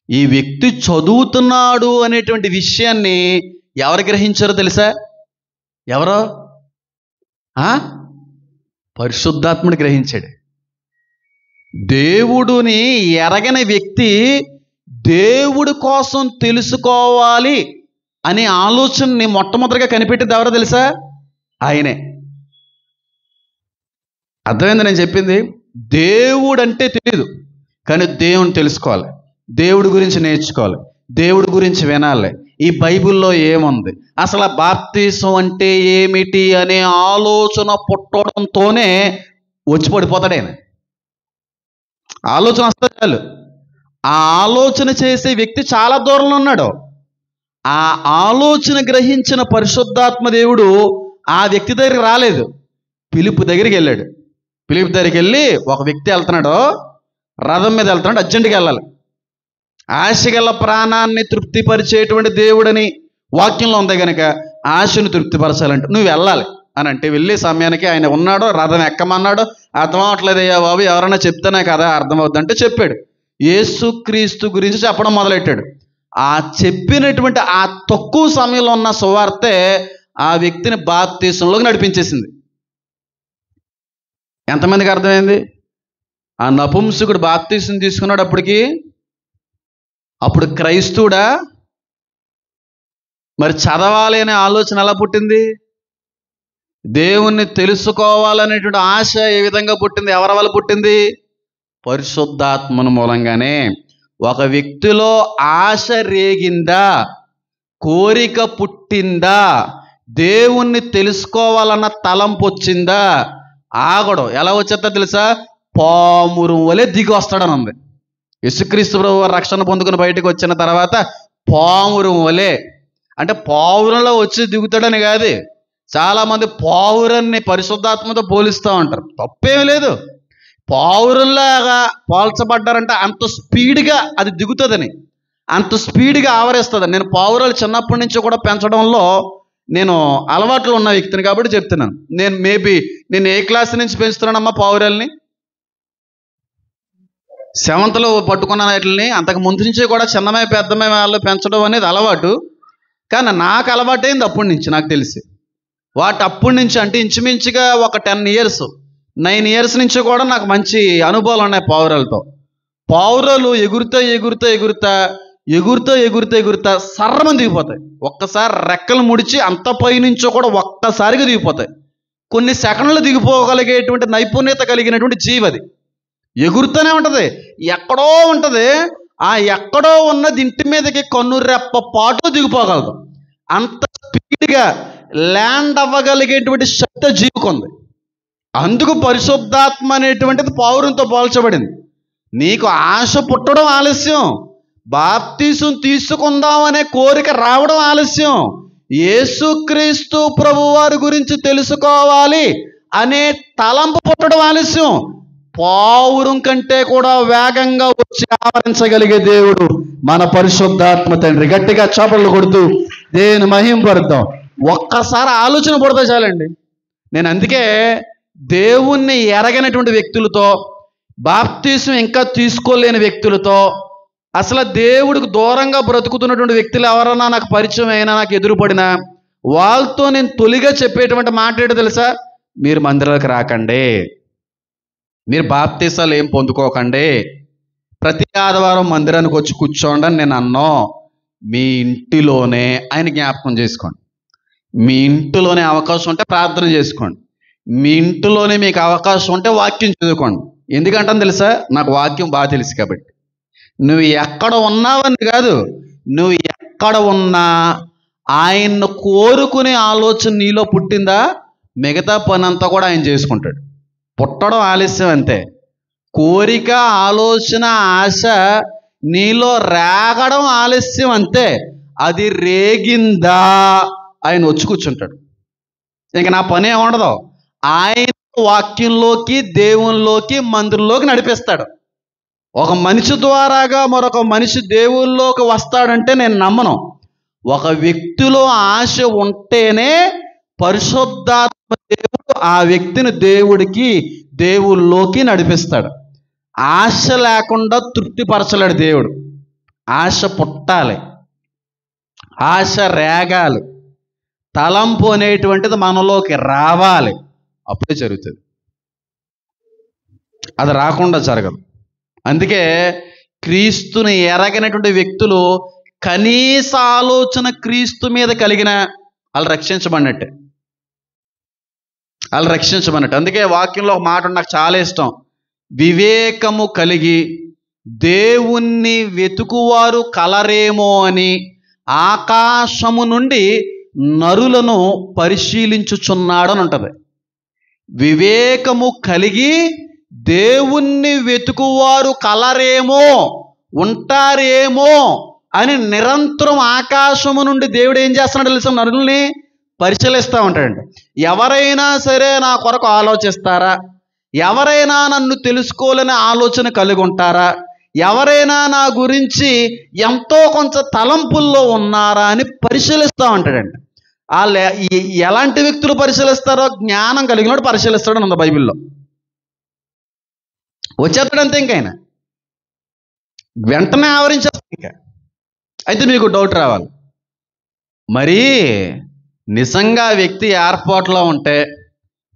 ఈ వ్యక్తి చదువుతున్నాడు అనేటువంటి విషయాన్ని ఎవరు గ్రహించారో తెలుసా? ఎవరో పరిశుద్ధాత్ముడు గ్రహించాడు. దేవుడిని ఎరగని వ్యక్తి దేవుడి కోసం తెలుసుకోవాలి అనే ఆలోచనని మొట్టమొదటిగా కనిపెట్టింది ఎవరో తెలుసా? ఆయనే. అర్థమైంది నేను చెప్పింది? దేవుడు అంటే తెలియదు కానీ దేవుని తెలుసుకోవాలి, దేవుడి గురించి నేర్చుకోవాలి, దేవుడి గురించి వినాలి. ఈ బైబిల్లో ఏముంది, అసలు బాప్తీసం అంటే ఏమిటి అనే ఆలోచన పుట్టడంతోనే వచ్చి పడిపోతాడు ఆయన. ఆలోచన వస్తే చాలు. ఆ ఆలోచన చేసే వ్యక్తి చాలా దూరంలో ఉన్నాడు. ఆ ఆలోచన గ్రహించిన పరిశుద్ధాత్మ దేవుడు ఆ వ్యక్తి దగ్గరికి రాలేదు, ఫిలిప్పు దగ్గరికి వెళ్ళాడు. ఫిలిప్ దగ్గరికి వెళ్ళి, ఒక వ్యక్తి వెళ్తున్నాడు, రథం మీద వెళ్తున్నాడు, అర్జెంటుగా వెళ్ళాలి. ఆశగల ప్రాణాన్ని తృప్తిపరిచేటువంటి దేవుడని వాక్యంలో ఉంది కనుక ఆశను తృప్తిపరచాలంటే నువ్వు వెళ్ళాలి అని అంటే, వెళ్ళే సమయానికి ఆయన ఉన్నాడు, రథం ఎక్కమన్నాడు. అర్థం అవట్లేదయ్యా బాబు, ఎవరైనా చెప్తేనే కదా అర్థమవుద్దంటే చెప్పాడు. యేసుక్రీస్తు గురించి చెప్పడం మొదలెట్టాడు. ఆ చెప్పినటువంటి ఆ తక్కువ సమయంలో ఉన్న సువార్తే ఆ వ్యక్తిని బాప్తీసంలోకి నడిపించేసింది. ఎంతమందికి అర్థమైంది? ఆ నపుంసకుడు బాప్తీసం తీసుకున్నాడు. అప్పుడు క్రైస్తవుడా? మరి చదవాలి అనే ఆలోచన ఎలా పుట్టింది? దేవుణ్ణి తెలుసుకోవాలనేటువంటి ఆశ ఏ విధంగా పుట్టింది? ఎవరి వల్ల పుట్టింది? పరిశుద్ధాత్మను మూలంగానే. ఒక వ్యక్తిలో ఆశ రేగిందా, కోరిక పుట్టిందా, దేవుణ్ణి తెలుసుకోవాలన్న తలంపు వచ్చిందా, ఆగడం ఎలా వచ్చేస్తా తెలుసా? పామురం వలె దిగి వస్తాడని ఉంది. యేసుక్రీస్తు ప్రభువు రక్షణ పొందుకుని బయటకు వచ్చిన తర్వాత పావురం వలె, అంటే పావురంలో వచ్చి దిగుతాడని కాదు. చాలామంది పావురాన్ని పరిశుద్ధాత్మతో పోలిస్తూ ఉంటారు. తప్పేమీ లేదు. పావురంలాగా పోల్చబడ్డారంటే అంత స్పీడ్గా అది దిగుతుందని, అంత స్పీడ్గా ఆవరిస్తుంది. నేను పావురాలు చిన్నప్పటి నుంచి కూడా పెంచడంలో నేను అలవాట్లు ఉన్న వ్యక్తిని కాబట్టి చెప్తున్నాను. నేను ఏ క్లాస్ నుంచి పెంచుతున్నానమ్మా పావురాల్ని? 7th పట్టుకున్న వాటిని. అంతకు ముందు నుంచి కూడా చిన్నమే పెద్దమే వాళ్ళు పెంచడం అనేది అలవాటు. కానీ నాకు అలవాటైంది అప్పటి నుంచి. నాకు తెలిసి వాటి అప్పటి నుంచి అంటే ఇంచుమించుగా ఒక 10 years 9 years నుంచి కూడా నాకు మంచి అనుభవాలు ఉన్నాయి పావురాలతో. పావురాలు ఎగురుతా సర్రమని దిగిపోతాయి. ఒక్కసారి రెక్కలు ముడిచి అంత పైనుంచో కూడా ఒక్కసారిగా దిగిపోతాయి. కొన్ని సెకండ్లు దిగిపోగలిగేటువంటి నైపుణ్యత కలిగినటువంటి జీవి అది. ఎగురుతూనే ఉంటుంది. ఎక్కడో ఉంటుంది. ఆ ఎక్కడో ఉన్నది ఇంటి మీదకి కన్నురెప్ప పాటు దిగిపోగలదు. అంత స్పీడ్గా ల్యాండ్ అవ్వగలిగేటువంటి శక్తి జీవికి ఉంది. అందుకు పరిశుద్ధాత్మ అనేటువంటిది పావురంతో పోల్చబడింది. నీకు ఆశ పుట్టడం ఆలస్యం, బాప్తీసం తీసుకుందామనే కోరిక రావడం ఆలస్యం, యేసుక్రీస్తు ప్రభువారి గురించి తెలుసుకోవాలి అనే తలంపు పుట్టడం ఆలస్యం. పావురం కంటే కూడా వేగంగా వచ్చి ఆవరించగలిగే దేవుడు మన పరిశుద్ధాత్మ తండ్రి. గట్టిగా చప్పట్లు కొడుతూ దేవుని మహింపరుద్దాం. ఒక్కసారి ఆలోచన పడితే చాలండి. నేను అందుకే దేవుణ్ణి ఎరగనటువంటి వ్యక్తులతో, బాప్తీసం ఇంకా తీసుకోలేని వ్యక్తులతో, అసలు దేవుడికి దూరంగా బ్రతుకుతున్నటువంటి వ్యక్తులు ఎవరన్నా నాకు పరిచయం అయినా, నాకు ఎదురుపడినా, వాళ్ళతో నేను తొలిగా చెప్పేటువంటి మాట ఏంటో తెలుసా? మీరు మందిరాలకు రాకండి, మీరు బాప్తీసాలు ఏం పొందుకోకండి, ప్రతి ఆదివారం మందిరానికి వచ్చి కూర్చోండి అని నేను అన్నో. మీ ఇంటిలోనే ఆయన జ్ఞాపకం చేసుకోండి. మీ ఇంటిలోనే అవకాశం ఉంటే ప్రార్థన చేసుకోండి. మీ ఇంటిలోనే మీకు అవకాశం ఉంటే వాక్యం చదువుకోండి. ఎందుకంటాను తెలుసా? నాకు వాక్యం బాగా తెలుసు కాబట్టి. నువ్వు ఎక్కడ ఉన్నావని కాదు, నువ్వు ఎక్కడ ఉన్నా ఆయన్ను కోరుకునే ఆలోచన నీలో పుట్టిందా, మిగతా పని అంతా కూడా ఆయన చేసుకుంటాడు. పుట్టడం ఆలస్యం అంతే. కోరిక, ఆలోచన, ఆశ నీలో రేగడం ఆలస్యం అంతే. అది రేగిందా ఆయన వచ్చి కూర్చుంటాడు. ఇంక నా పని ఏముండదు. ఆయన వాక్యంలోకి, దేవునిలోకి, మందిరంలోకి నడిపిస్తాడు. ఒక మనిషి ద్వారాగా మరొక మనిషి దేవుల్లోకి వస్తాడంటే నేను నమ్మను. ఒక వ్యక్తిలో ఆశ ఉంటేనే పరిశుద్ధాత్మ దేవుడు ఆ వ్యక్తిని దేవుల్లోకి నడిపిస్తాడు. ఆశ లేకుండా తృప్తిపరచలేడు దేవుడు. ఆశ పుట్టాలి, ఆశ రేగాలి, తలంపు అనేటువంటిది మనలోకి రావాలి. అప్పుడే జరుగుతుంది. అది రాకుండా జరగదు. అందుకే క్రీస్తుని ఎరగనటువంటి వ్యక్తులు కనీస ఆలోచన క్రీస్తు మీద కలిగిన వాళ్ళు రక్షించబడినట్టే. అందుకే వాక్యంలో ఒక మాట నాకు చాలా ఇష్టం. వివేకము కలిగి దేవుణ్ణి వెతుకువారు కలరేమో అని ఆకాశము నుండి నరులను పరిశీలించుచున్నాడు అని ఉంటుంది. వివేకము కలిగి దేవుణ్ణి వెతుకువారు కలరేమో, ఉంటారేమో అని నిరంతరం ఆకాశము నుండి దేవుడు ఏం చేస్తున్నాడు తెలుసా? నరుల్ని పరిశీలిస్తూ ఉంటాడండి. ఎవరైనా సరే నా కొరకు ఆలోచిస్తారా, ఎవరైనా నన్ను తెలుసుకోవాలనే ఆలోచన కలిగి ఉంటారా, ఎవరైనా నా గురించి ఎంతో కొంత తలంపుల్లో ఉన్నారా అని పరిశీలిస్తూ ఉంటాడండి. వాళ్ళు ఎలాంటి వ్యక్తులు పరిశీలిస్తారో జ్ఞానం కలిగినోడు పరిశీలిస్తాడని ఉంది బైబిల్లో. వచ్చేస్తాడంతే. ఇంకైనా వెంటనే ఆవరించేస్తుంది ఇంకా. అయితే మీకు డౌట్ రావాలి, మరి నిజంగా ఆ వ్యక్తి ఏర్పాటులో ఉంటే,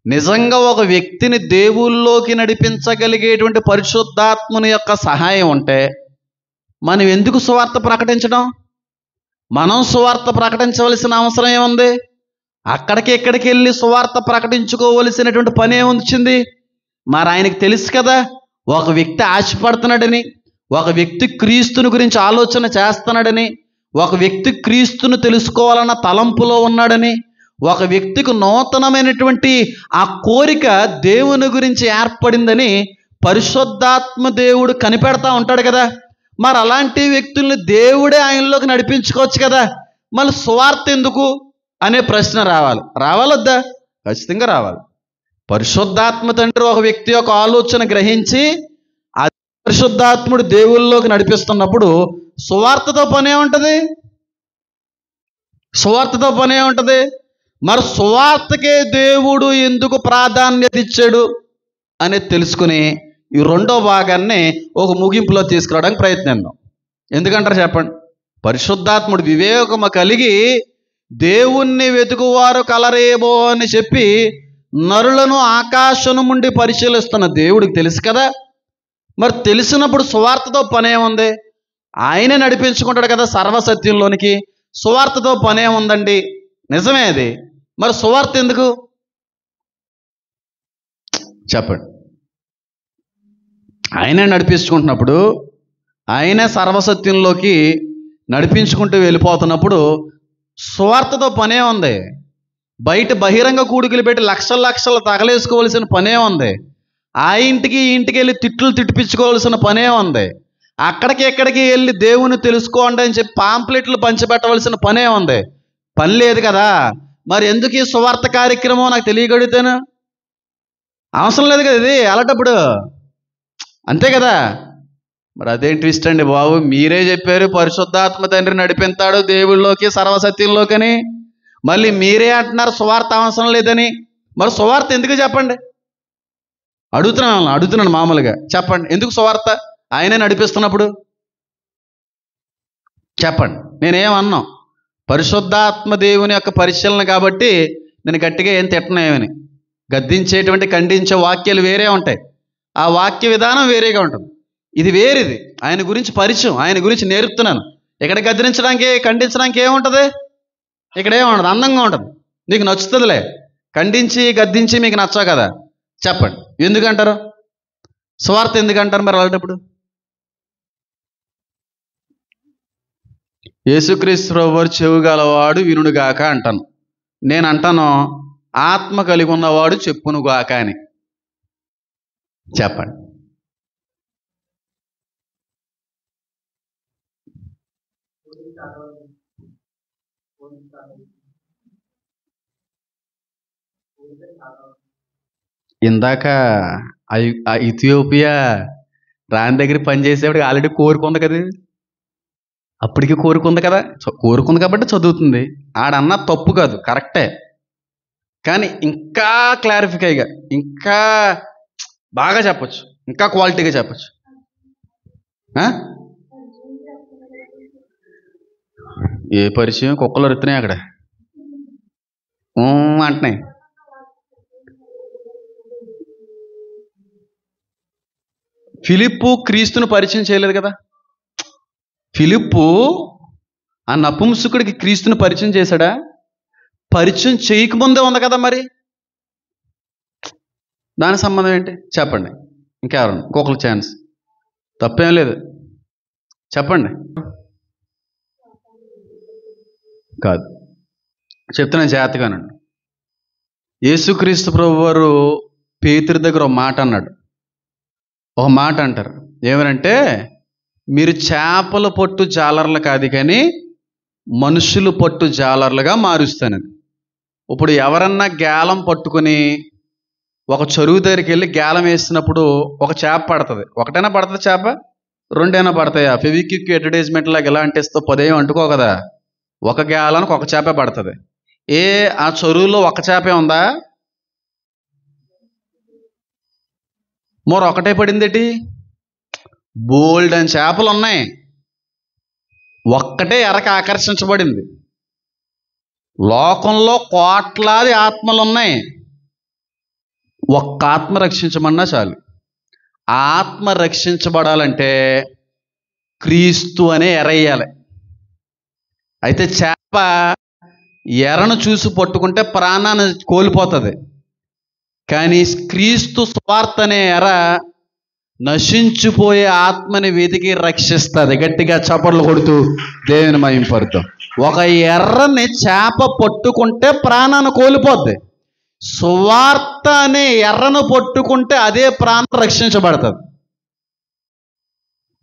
నిజంగా ఒక వ్యక్తిని దేవుల్లోకి నడిపించగలిగేటువంటి పరిశుద్ధాత్మని యొక్క సహాయం ఉంటే మనం ఎందుకు సువార్త ప్రకటించడం? మనం సువార్త ప్రకటించవలసిన అవసరం ఏముంది? అక్కడికి ఇక్కడికి వెళ్ళి సువార్త ప్రకటించుకోవలసినటువంటి పని ఏమొచ్చింది? మరి ఆయనకి తెలుసు కదా ఒక వ్యక్తి ఆశపడుతున్నాడని, ఒక వ్యక్తి క్రీస్తుని గురించి ఆలోచన చేస్తున్నాడని, ఒక వ్యక్తి క్రీస్తును తెలుసుకోవాలన్న తలంపులో ఉన్నాడని, ఒక వ్యక్తికి నూతనమైనటువంటి ఆ కోరిక దేవుని గురించి ఏర్పడిందని పరిశుద్ధాత్మ దేవుడు కనిపెడతా ఉంటాడు కదా. మరి అలాంటి వ్యక్తుల్ని దేవుడే ఆయనలోకి నడిపించుకోవచ్చు కదా. మళ్ళీ సువార్త ఎందుకు అనే ప్రశ్న రావాలొద్దా? ఖచ్చితంగా రావాలి. పరిశుద్ధాత్మ తండ్రి ఒక వ్యక్తి యొక్క ఆలోచన గ్రహించి ఆ పరిశుద్ధాత్ముడు దేవుళ్ళలోకి నడిపిస్తున్నప్పుడు సువార్తతో పనే ఉంటుంది. సువార్తతో పనే ఉంటుంది. మరి సువార్తకే దేవుడు ఎందుకు ప్రాధాన్యత ఇచ్చాడు అనేది తెలుసుకుని ఈ రెండో భాగాన్ని ఒక ముగింపులో తీసుకురావడానికి ప్రయత్నిద్దాం. ఎందుకంటారు చెప్పండి? పరిశుద్ధాత్ముడు వివేకము కలిగి దేవుణ్ణి వెతుకువారు కలరేమో అని చెప్పి నరులను ఆకాశం నుండి పరిశీలిస్తున్న దేవుడికి తెలుసు కదా. మరి తెలిసినప్పుడు సువార్తతో పనేముంది? ఆయనే నడిపించుకుంటాడు కదా సర్వసత్యంలోనికి. సువార్తతో పనేముందండి? నిజమే అది. మరి సువార్త ఎందుకు చెప్పండి? ఆయనే నడిపించుకుంటున్నప్పుడు, ఆయనే సర్వసత్యంలోకి నడిపించుకుంటూ వెళ్ళిపోతున్నప్పుడు సువార్తతో పనే ఉంది. బయట బహిరంగ కూడికలు పెట్టి లక్షల లక్షలు తగలేసుకోవాల్సిన పనే ఉంది. ఆ ఇంటికి ఈ ఇంటికి వెళ్ళి తిట్టిపించుకోవాల్సిన పనే ఉంది. అక్కడికి ఎక్కడికి వెళ్ళి దేవుని తెలుసుకోండి అని చెప్పి పాంప్లెట్లు పంచిపెట్టవలసిన పనే ఉంది. పని లేదు కదా. మరి ఎందుకు ఈ సువార్త కార్యక్రమం నాకు తెలియగలుగుతాను? అవసరం లేదు కదా ఇది అలాంటప్పుడు, అంతే కదా. మరి అదేం ట్విస్ట్ అండి బాబు, మీరే చెప్పారు పరిశుద్ధాత్మ తండ్రి నడిపిస్తాడు దేవుళ్ళలోకి సర్వసత్యంలోకి అని, మళ్ళీ మీరే అంటున్నారు సువార్త అవసరం లేదని. మరి సువార్త ఎందుకు చెప్పండి? అడుగుతున్నాను మామూలుగా. చెప్పండి ఎందుకు సువార్త ఆయనే నడిపిస్తున్నప్పుడు? చెప్పండి. నేనేమన్నాం? పరిశుద్ధాత్మ దేవుని యొక్క పరిశీలన కాబట్టి నేను గట్టిగా ఏం తిట్టనేమని. గద్దించేటువంటి ఖండించే వాక్యాలు వేరే ఉంటాయి, ఆ వాక్య విధానం వేరేగా ఉంటుంది. ఇది వేరేది. ఆయన గురించి పరిచయం, ఆయన గురించి నేర్పుతున్నాను. ఇక్కడ గద్దించడానికి ఖండించడానికి ఏముంటుంది? ఇక్కడ ఏముండదు, అందంగా ఉంటుంది, నీకు నచ్చుతుందిలే. ఖండించి గద్దించి మీకు నచ్చవు కదా. చెప్పండి ఎందుకంటారు? స్వార్థ ఎందుకంటారు మరి అలాంటప్పుడు? యేసుక్రీస్తు ప్రభువారు చెవు గలవాడు వినుడుగాక అంటాను. నేను అంటాను ఆత్మ కలిగి ఉన్నవాడు చెప్పునుగాక అని. చెప్పండి. ఇందాక ఆ ఇథియోపియా రాని దగ్గర పనిచేసేవాడికి ఆల్రెడీ కోరుకుంది కదా. అప్పటికి కోరుకుంది కదా, కోరుకుంది కాబట్టి చదువుతుంది. ఆడన్నా తప్పు కాదు, కరెక్టే. కానీ ఇంకా క్లారిఫైగా, ఇంకా బాగా చెప్పచ్చు, ఇంకా క్వాలిటీగా చెప్పచ్చు. ఏ పరిచయం? కుక్కలు అరుతున్నాయి అక్కడ అంటున్నాయి. ఫిలిప్పు క్రీస్తును పరిచయం చేయలేదు కదా. ఫిలిప్పు ఆ నపుంసకుడికి క్రీస్తుని పరిచయం చేశాడా? పరిచయం చేయకముందే ఉంది కదా. మరి దాని సంబంధం ఏంటి చెప్పండి? ఇంకెవరన్నా ఇంకొకరు ఛాన్స్, తప్పేం లేదు, చెప్పండి. కాదు, చెప్తున్నాను జాగ్రత్తగానండి. యేసుక్రీస్తు ప్రభువారు పేతురు దగ్గర ఒక మాట అన్నాడు. ఒక మాట అంటారు ఏమనంటే, మీరు చేపల పట్టు జాలర్లు కాదు కానీ మనుషులు పట్టు జాలర్లుగా మారుస్తానని. ఇప్పుడు ఎవరన్నా గేలం పట్టుకుని ఒక చెరువు దగ్గరికి వెళ్ళి గేలం వేసినప్పుడు ఒక చేప పడుతుంది. ఒకటైనా పడుతుంది చేప, రెండైనా పడతాయా? ఫెవిక్విక్ అడ్వర్టైజ్మెంట్ లాగా ఎలా అంటేస్తో 10 అంటుకో కదా. ఒక గేలానికి ఒక చేపే పడుతుంది. ఆ చెరువులో ఒక చేపే ఉందా? ఒకటే పడిందేటి? బోల్డ్ అని చేపలు ఉన్నాయి, ఒక్కటే ఎరకి ఆకర్షించబడింది. లోకంలో కోట్లాది ఆత్మలు ఉన్నాయి, ఒక్క ఆత్మ రక్షించమన్నా చాలు. ఆ ఆత్మ రక్షించబడాలంటే క్రీస్తు అనే ఎరయ్యాలి. అయితే చేప ఎరను చూసి పట్టుకుంటే ప్రాణాన్ని కోల్పోతుంది, కానీ క్రీస్తు సువార్త అనే ఎర నశించిపోయే ఆత్మని వెతికి రక్షిస్తుంది. గట్టిగా చప్పట్లు కొడుతూ దేవుని మహింపరుతాం. ఒక ఎర్రని చేప పట్టుకుంటే ప్రాణాన్ని కోల్పోద్ది, సువార్త అనే ఎర్రను పట్టుకుంటే అదే ప్రాణం రక్షించబడుతుంది.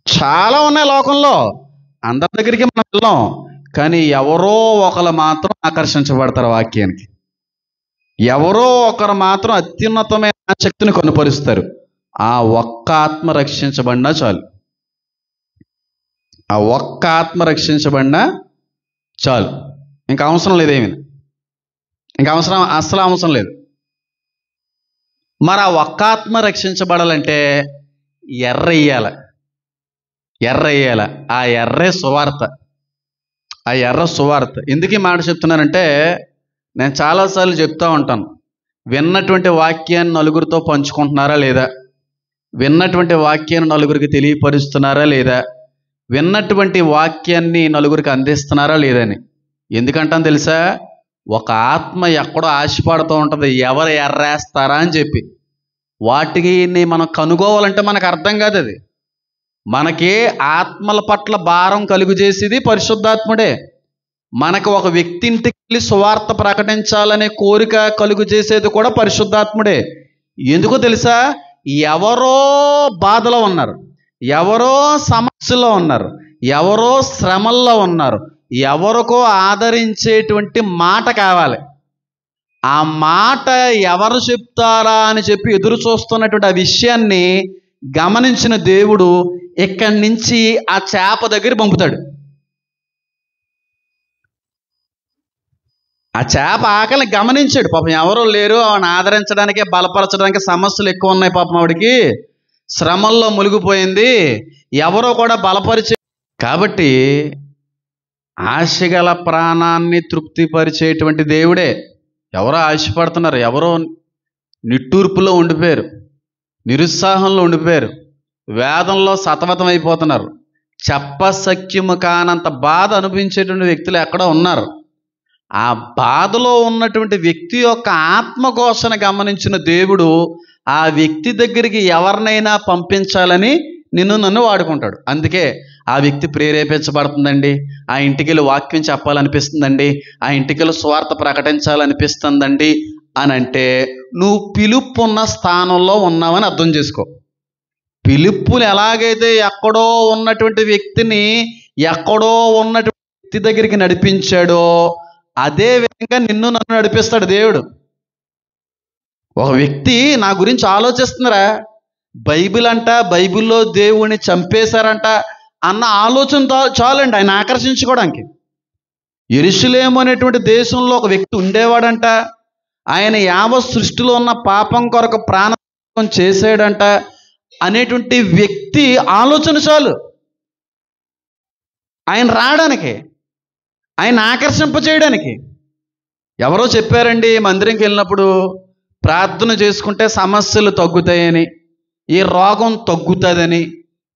చాలా ఉన్నాయి లోకంలో, అందరి దగ్గరికి మనం వెళ్ళాం, కానీ ఎవరో ఒకరు మాత్రం ఆకర్షించబడతారు వాక్యానికి. ఎవరో ఒకరు మాత్రం అత్యున్నతమైన శక్తిని కనుపరుస్తారు. ఆ ఒక్క ఆత్మ రక్షించబడినా చాలు. ఆ ఒక్క ఆత్మ రక్షించబడినా చాలు, ఇంకా అవసరం లేదేమి, ఇంకా అసలు అవసరం లేదు. మరి ఆ ఒక్క ఆత్మ రక్షించబడాలంటే ఎర్ర వేయాల. ఆ ఎర్రే సువార్త. ఆ ఎర్ర సువార్త. ఎందుకు ఈ మాట చెప్తున్నానంటే, నేను చాలాసార్లు చెప్తూ ఉంటాను, విన్నటువంటి వాక్యాన్ని నలుగురితో పంచుకుంటున్నారా లేదా, విన్నటువంటి వాక్యాన్ని నలుగురికి తెలియపరుస్తున్నారా లేదా, విన్నటువంటి వాక్యాన్ని నలుగురికి అందిస్తున్నారా లేదని. ఎందుకంటాను తెలుసా? ఒక ఆత్మ ఎక్కడో ఆశపడుతూ ఉంటుంది, ఎవరు ఎర్రేస్తారా అని చెప్పి. వాటికి మనం కనుగోవాలంటే మనకు అర్థం కాదు. అది మనకి ఆత్మల పట్ల భారం కలుగు చేసేది పరిశుద్ధాత్ముడే. మనకు ఒక వ్యక్తి ఇంటికి వెళ్ళి సువార్త ప్రకటించాలనే కోరిక కలుగు చేసేది కూడా పరిశుద్ధాత్ముడే. ఎందుకో తెలుసా? ఎవరో బాధలో ఉన్నారు, ఎవరో సమస్యలో ఉన్నారు, ఎవరో శ్రమల్లో ఉన్నారు, ఎవరికో ఆదరించేటువంటి మాట కావాలి. ఆ మాట ఎవరు చెప్తారా అని చెప్పి ఎదురు చూస్తున్నటువంటి ఆ విషయాన్ని గమనించిన దేవుడు ఇక్కడి నుంచి ఆ చేప దగ్గర పంపుతాడు. ఆ చేప ఆకలిని గమనించాడు. పాపం ఎవరో లేరు, ఆవిడని ఆదరించడానికే, బలపరచడానికి సమస్యలు ఎక్కువ ఉన్నాయి, పాపం ఆవిడికి శ్రమల్లో మునిగిపోయింది, ఎవరో కూడా బలపరిచే. కాబట్టి ఆశగల ప్రాణాన్ని తృప్తిపరిచేటువంటి దేవుడే. ఎవరో ఆశపడుతున్నారు, ఎవరో నిట్టూర్పులో ఉండిపోయారు, నిరుత్సాహంలో ఉండిపోయారు, వేదంలో సతమతం అయిపోతున్నారు, చెప్పశక్యము కానంత బాధ అనుభవించేటువంటి వ్యక్తులు ఎక్కడో ఉన్నారు. ఆ బాధలో ఉన్నటువంటి వ్యక్తి యొక్క ఆత్మఘోషణ గమనించిన దేవుడు ఆ వ్యక్తి దగ్గరికి ఎవరినైనా పంపించాలని నన్ను వాడుకుంటాడు. అందుకే ఆ వ్యక్తి ప్రేరేపించబడుతుందండి, ఆ ఇంటికి వెళ్ళి వాక్యం చెప్పాలనిపిస్తుందండి, ఆ ఇంటికి వెళ్ళి స్వార్థ ప్రకటించాలనిపిస్తుందండి అని అంటే నువ్వు పిలుపున్న స్థానంలో ఉన్నావని అర్థం చేసుకో. పిలుపుని ఎలాగైతే ఎక్కడో ఉన్నటువంటి వ్యక్తిని ఎక్కడో ఉన్నటువంటి వ్యక్తి దగ్గరికి నడిపించాడో అదే విధంగా నన్ను నడిపిస్తాడు దేవుడు. ఒక వ్యక్తి నా గురించి ఆలోచిస్తున్నారా, బైబిల్లో దేవుణ్ణి చంపేశారంట అన్న ఆలోచన చాలండి ఆయన ఆకర్షించుకోవడానికి. యెరూషలేము అనేటువంటి దేశంలో ఒక వ్యక్తి ఉండేవాడంట, ఆయన యావత్ సృష్టిలో ఉన్న పాపం కొరకు ప్రాణత్యాగం చేసాడంట అనేటువంటి వ్యక్తి ఆలోచన చాలు ఆయన రావడానికి, ఆయన ఆకర్షింపచేయడానికి. ఎవరో చెప్పారండి మందిరంకి వెళ్ళినప్పుడు, ప్రార్థన చేసుకుంటే సమస్యలు తగ్గుతాయని, ఈ రోగం తగ్గుతుందని,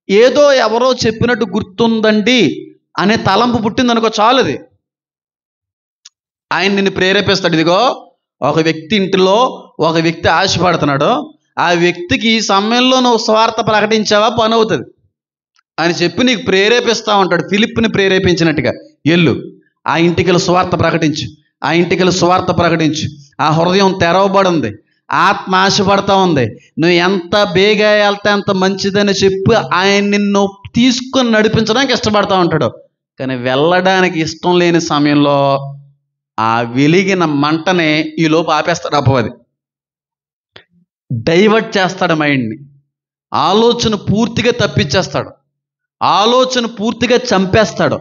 ఏదో ఎవరో చెప్పినట్టు గుర్తుందండి అనే తలంపు పుట్టిందనుకో చాలు. అది ఆయన నిన్ను ప్రేరేపిస్తాడు. ఇదిగో ఒక వ్యక్తి ఇంటిలో ఒక వ్యక్తి ఆశపడుతున్నాడు, ఆ వ్యక్తికి ఈ సమయంలో నువ్వు స్వార్థ ప్రకటించావా పని అవుతుంది అని చెప్పి నీకు ప్రేరేపిస్తూ ఉంటాడు. ఫిలిప్ని ప్రేరేపించినట్టుగా, ఎల్లు ఆ ఇంటికి స్వార్థ ప్రకటించు, ఆ ఇంటికి స్వార్థ ప్రకటించు, ఆ హృదయం తెరవబడి ఉంది, ఆత్మ ఆశపడతా ఉంది, నువ్వు ఎంత బేగా వెళ్తే అంత మంచిదని చెప్పి ఆయన నిన్ను తీసుకొని నడిపించడానికి ఇష్టపడతా ఉంటాడు. కానీ వెళ్ళడానికి ఇష్టం లేని సమయంలో ఆ వెలిగిన మంటనే ఈలోపు ఆపేస్తాడు అపవాది. డైవర్ట్ చేస్తాడు మైండ్ని, ఆలోచన పూర్తిగా తప్పించేస్తాడు, ఆలోచన పూర్తిగా చంపేస్తాడు.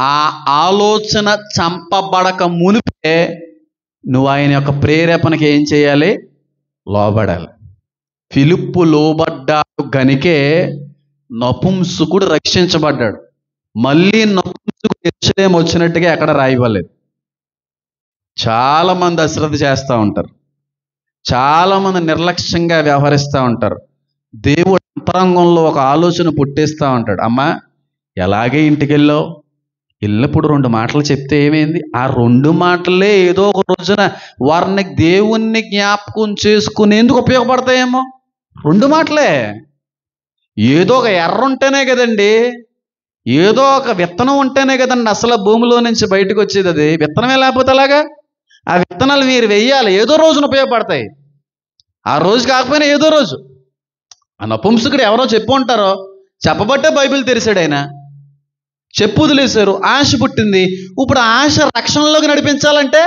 ఆ ఆలోచన చంపబడక మునిపే నువ్వు ఆయన యొక్క ప్రేరేపణకి ఏం చేయాలి? లోబడాలి. ఫిలిప్పు లోబడ్డాడు గనికే నపుంసకుడు రక్షించబడ్డాడు. మళ్ళీ నపుంసకుడు యెరూషలేము వచ్చినట్టుగా ఎక్కడ రాయబడలేదు. చాలామంది అశ్రద్ధ చేస్తూ ఉంటారు, చాలామంది నిర్లక్ష్యంగా వ్యవహరిస్తూ ఉంటారు. దేవుడు అంతరంగంలో ఒక ఆలోచన పుట్టిస్తూ ఉంటాడు. అమ్మా, ఎలాగే ఇంటికి వెళ్ళినప్పుడు 2 మాటలు చెప్తే ఏమైంది? ఆ 2 మాటలే ఏదో ఒక రోజున వారిని దేవుణ్ణి జ్ఞాపకం చేసుకునేందుకు ఉపయోగపడతాయేమో. 2 మాటలే. ఏదో ఒక ఎర్ర ఉంటేనే కదండి, ఏదో ఒక విత్తనం ఉంటేనే కదండి అసలు భూమిలో నుంచి బయటకు వచ్చేది. అది విత్తనమే లేకపోతే అలాగా? ఆ విత్తనాలు మీరు వెయ్యాలి, ఏదో రోజున ఉపయోగపడతాయి. ఆ రోజు కాకపోయినా ఏదో రోజు. ఆ నపుంసకుడు ఎవరో చెప్పు ఉంటారో, చెప్పబట్టే బైబిల్ తెరిచాడు ఆయన. చెప్పు వదిలేశారు, ఆశ పుట్టింది. ఇప్పుడు ఆశ రక్షణలోకి నడిపించాలంటే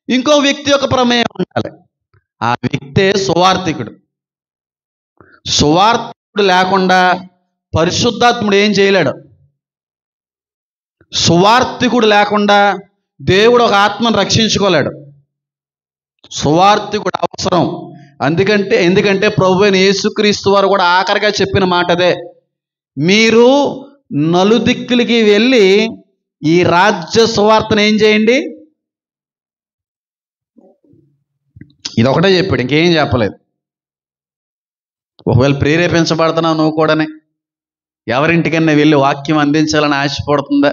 ఇంకో వ్యక్తి యొక్క ప్రమేయం ఉండాలి. ఆ వ్యక్తే సువార్థికుడు. సువార్థికుడు లేకుండా పరిశుద్ధాత్ముడు ఏం చేయలేడు. సువార్థికుడు లేకుండా దేవుడు ఒక ఆత్మను రక్షించుకోలేడు. సువార్థికుడు అవసరం. ఎందుకంటే ప్రభువైన యేసుక్రీస్తు వారు కూడా ఆఖరిగా చెప్పిన మాట అదే, మీరు నలుదిక్కులకి వెళ్ళి ఈ రాజ్య సువార్తను ఏం చేయండి. ఇదొకటే చెప్పాడు, ఇంకేం చెప్పలేదు. ఒకవేళ ప్రేరేపించబడుతున్నావు నువ్వు కూడానే, ఎవరింటికన్నా వెళ్ళి వాక్యం అందించాలని ఆశపడుతుందా?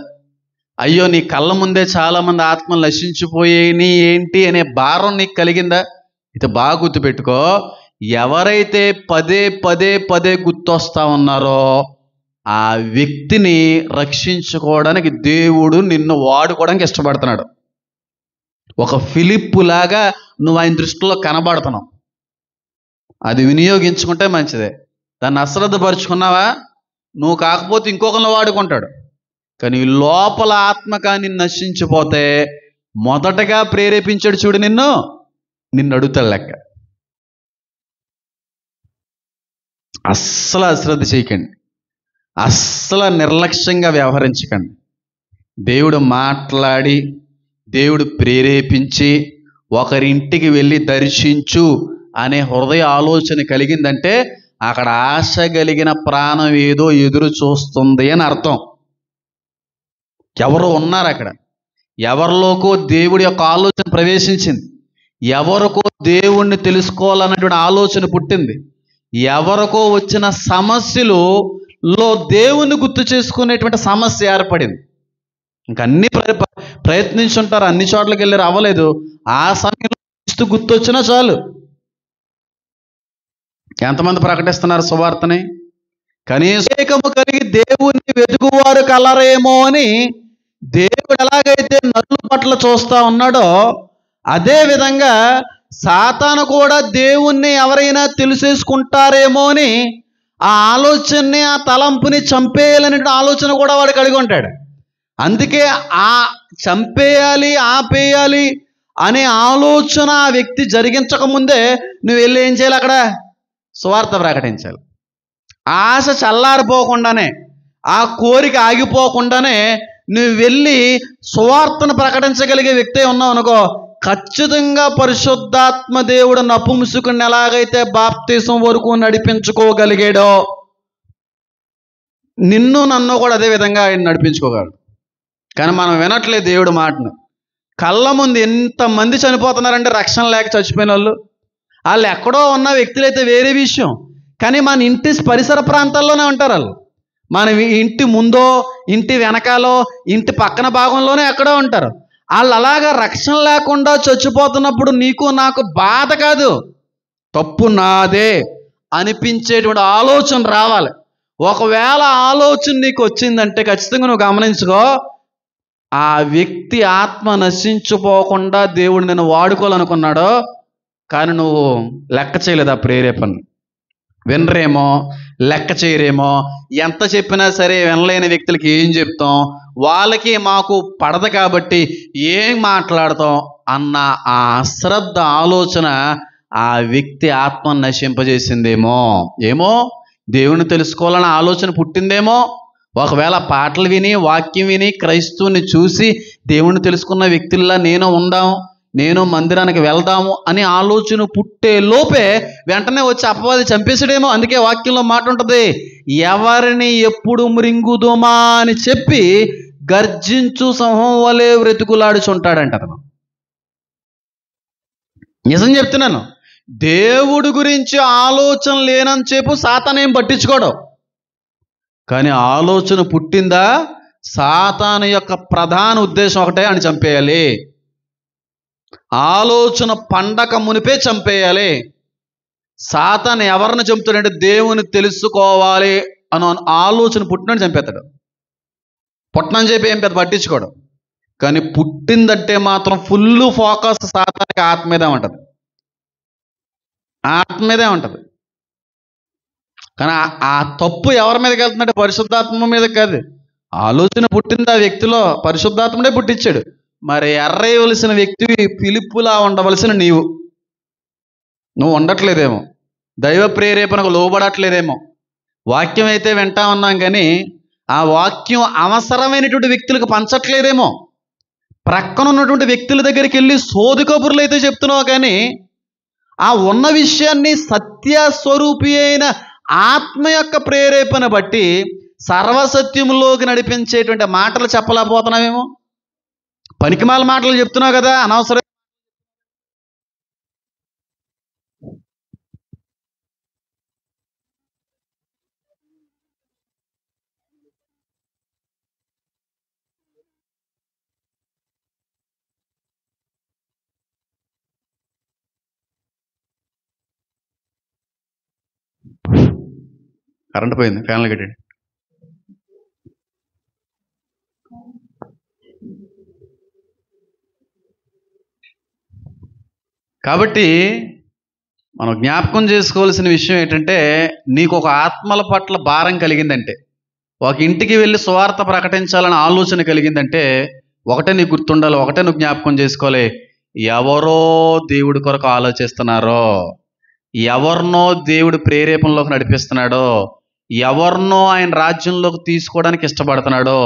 అయ్యో, నీ కళ్ళ ముందే చాలామంది ఆత్మలు నశించిపోయేని ఏంటి అనే భారం నీకు కలిగిందా? ఇది బాగా గుర్తుపెట్టుకో. ఎవరైతే పదే పదే పదే గుర్తొస్తా ఉన్నారో ఆ వ్యక్తిని రక్షించుకోవడానికి దేవుడు నిన్ను వాడుకోవడానికి ఇష్టపడుతున్నాడు. ఒక ఫిలిప్పు లాగా నువ్వు ఆయన దృష్టిలో కనబడుతున్నావు. అది వినియోగించుకుంటే మంచిదే. దాన్ని అశ్రద్ధపరుచుకున్నావా, నువ్వు కాకపోతే ఇంకొకరిని వాడుకుంటాడు. కానీ లోపల ఆత్మ కానీ నశించిపోతే మొదటగా ప్రేరేపించాడు చూడు నిన్ను అడుగుతాడు లెక్క. అస్సలు అశ్రద్ధ చేయకండి, అస్సలు నిర్లక్ష్యంగా వ్యవహరించకండి. దేవుడు మాట్లాడి, దేవుడు ప్రేరేపించి ఒకరింటికి వెళ్ళి దర్శించు అనే హృదయ ఆలోచన కలిగిందంటే అక్కడ ఆశ కలిగిన ప్రాణం ఏదో ఎదురు చూస్తుంది అని అర్థం. ఎవరో ఉన్నారు అక్కడ, ఎవరిలోకో దేవుడి యొక్క ఆలోచన ప్రవేశించింది, ఎవరికో దేవుణ్ణి తెలుసుకోవాలన్నటువంటి ఆలోచన పుట్టింది, ఎవరికో వచ్చిన సమస్యలో దేవుణ్ణి గుర్తు చేసుకునేటువంటి సమస్య ఏర్పడింది. ఇంక అన్ని ప్రయత్నించుంటారు, అన్ని చోట్లకి వెళ్ళారు, అవ్వలేదు. ఆ సమయంలో క్రీస్తు గుర్తొచ్చినా చాలు. ఎంతమంది ప్రకటిస్తున్నారు సువార్తని? కనీసము కలిగి దేవుణ్ణి వెతుకువారు కలరేమో అని దేవుడు ఎలాగైతే నరుల పట్ల చూస్తా ఉన్నాడో అదే విధంగా సాతాను కూడా దేవుణ్ణి ఎవరైనా తెలిసేసుకుంటారేమో అని ఆ ఆలోచనని, ఆ తలంపుని చంపేయాలనే ఆలోచన కూడా వాడు కలిగి ఉంటాడు. అందుకే ఆ చంపేయాలి, ఆపేయాలి అనే ఆలోచన ఆ వ్యక్తి జరిగించకముందే నువ్వు వెళ్ళి ఏం చేయాలి? అక్కడ సువార్త ప్రకటించాలి. ఆశ చల్లారిపోకుండానే, ఆ కోరిక ఆగిపోకుండానే నువ్వు వెళ్ళి సువార్తను ప్రకటించగలిగే వ్యక్తి ఉన్నావు అనుకో, ఖచ్చితంగా పరిశుద్ధాత్మ దేవుడు నపుంసకుడిని ఎలాగైతే బాప్తిసం వరకు నడిపించుకోగలిగాడో నిన్ను నన్ను కూడా అదే విధంగా ఆయన నడిపించుకోగలడు. కానీ మనం వినట్లేదు దేవుడి మాటను. కళ్ళ ముందు ఎంతమంది చనిపోతున్నారంటే రక్షణ లేక చచ్చిపోయిన వాళ్ళు ఎక్కడో ఉన్న వ్యక్తులైతే వేరే విషయం, కానీ మన ఇంటి పరిసర ప్రాంతాల్లోనే ఉంటారు వాళ్ళు. మన ఇంటి ముందో, ఇంటి వెనకాలో, ఇంటి పక్కన భాగంలోనే ఎక్కడో ఉంటారు. వాళ్ళు అలాగా రక్షణ లేకుండా చచ్చిపోతున్నప్పుడు నీకు నాకు బాధ కాదు, తప్పు నాదే అనిపించేటువంటి ఆలోచన రావాలి. ఒకవేళ ఆలోచన నీకు వచ్చిందంటే ఖచ్చితంగా నువ్వు గమనించుకో, ఆ వ్యక్తి ఆత్మ నశించిపోకుండా దేవుడు నిన్ను వాడుకోవాలనుకున్నాడో, కానీ నువ్వు లెక్క చేయలేదు ఆ ప్రేరేపణ. వినరేమో, లెక్క చేయరేమో, ఎంత చెప్పినా సరే వినలేని వ్యక్తులకి ఏం చెప్తాం, వాళ్ళకి మాకు పడదు కాబట్టి ఏం మాట్లాడతాం అన్న ఆ అశ్రద్ధ ఆలోచన ఆ వ్యక్తి ఆత్మను నశింపజేసిందేమో. ఏమో దేవుని తెలుసుకోవాలన్న ఆలోచన పుట్టిందేమో. ఒకవేళ పాటలు విని, వాక్యం విని, క్రైస్తవుని చూసి దేవుణ్ణి తెలుసుకున్న వ్యక్తుల్లా నేను ఉందాం, నేను మందిరానికి వెళ్దాము అని ఆలోచన పుట్టే లోపే వెంటనే వచ్చి అపవాది చంపేసాడేమో. అందుకే వాక్యంలో మాట ఉంటుంది, ఎవరిని ఎప్పుడు మృంగుదుమా అని చెప్పి గర్జించు సింహం వలె వెతుకులాడుచుంటాడంట అతను. నిజం చెప్తున్నాను, దేవుడి గురించి ఆలోచన లేనని చెప్పు సాతానేం పట్టించుకోడు. కానీ ఆలోచన పుట్టిందా, సాతాను యొక్క ప్రధాన ఉద్దేశం ఒకటే, అని చంపేయాలి. ఆలోచన పండక మునిపే చంపేయాలి. సాతాను ఎవరిని చంపుతాడంటే దేవుని తెలుసుకోవాలి అని ఆలోచన పుట్టినట్టు చంపేస్తాడు. పుట్టనని చెప్పి ఏం పెద్ద పట్టించుకోడు. కానీ పుట్టిందంటే మాత్రం ఫుల్ ఫోకస్ సాతానికి ఆత్మ మీదే ఉంటుంది, ఆత్మ మీదే ఉంటుంది. కానీ ఆ తప్పు ఎవరి మీదకి వెళ్తుందంటే పరిశుద్ధాత్మ మీద కాదు. ఆలోచన పుట్టింది ఆ వ్యక్తిలో, పరిశుద్ధాత్ముడే పుట్టించాడు. మరి ఎర్రేయవలసిన వ్యక్తి పిలుపులా ఉండవలసిన నువ్వు ఉండట్లేదేమో, దైవ ప్రేరేపణకు లోబడట్లేదేమో. వాక్యం అయితే వింటా ఉన్నాం కానీ ఆ వాక్యం అవసరమైనటువంటి వ్యక్తులకు పంచట్లేదేమో. ప్రక్కన ఉన్నటువంటి వ్యక్తుల దగ్గరికి వెళ్ళి సోది కబుర్లు అయితే చెప్తున్నావు, కానీ ఆ ఉన్న విషయాన్ని సత్యస్వరూపి అయిన ఆత్మ యొక్క ప్రేరేపణ బట్టి సర్వసత్యంలోకి నడిపించేటువంటి మాటలు చెప్పలేకపోతున్నావేమో. పనికిమాల మాటలు చెప్తున్నావు కదా, అనవసరం. కరెంట్ పోయింది, ఫ్యాన్లు కట్టాడు. కాబట్టి మనం జ్ఞాపకం చేసుకోవాల్సిన విషయం ఏంటంటే, నీకు ఒక ఆత్మల పట్ల భారం కలిగిందంటే, ఒక ఇంటికి వెళ్ళి సువార్త ప్రకటించాలని ఆలోచన కలిగిందంటే, ఒకటే నీకు గుర్తుండాలి, ఒకటే నువ్వు జ్ఞాపకం చేసుకోవాలి, ఎవరో దేవుడి కొరకు ఆలోచిస్తున్నారో, ఎవరినో దేవుడి ప్రేరేపణలోకి నడిపిస్తున్నాడో, ఎవరినో ఆయన రాజ్యంలోకి తీసుకోవడానికి ఇష్టపడుతున్నాడో,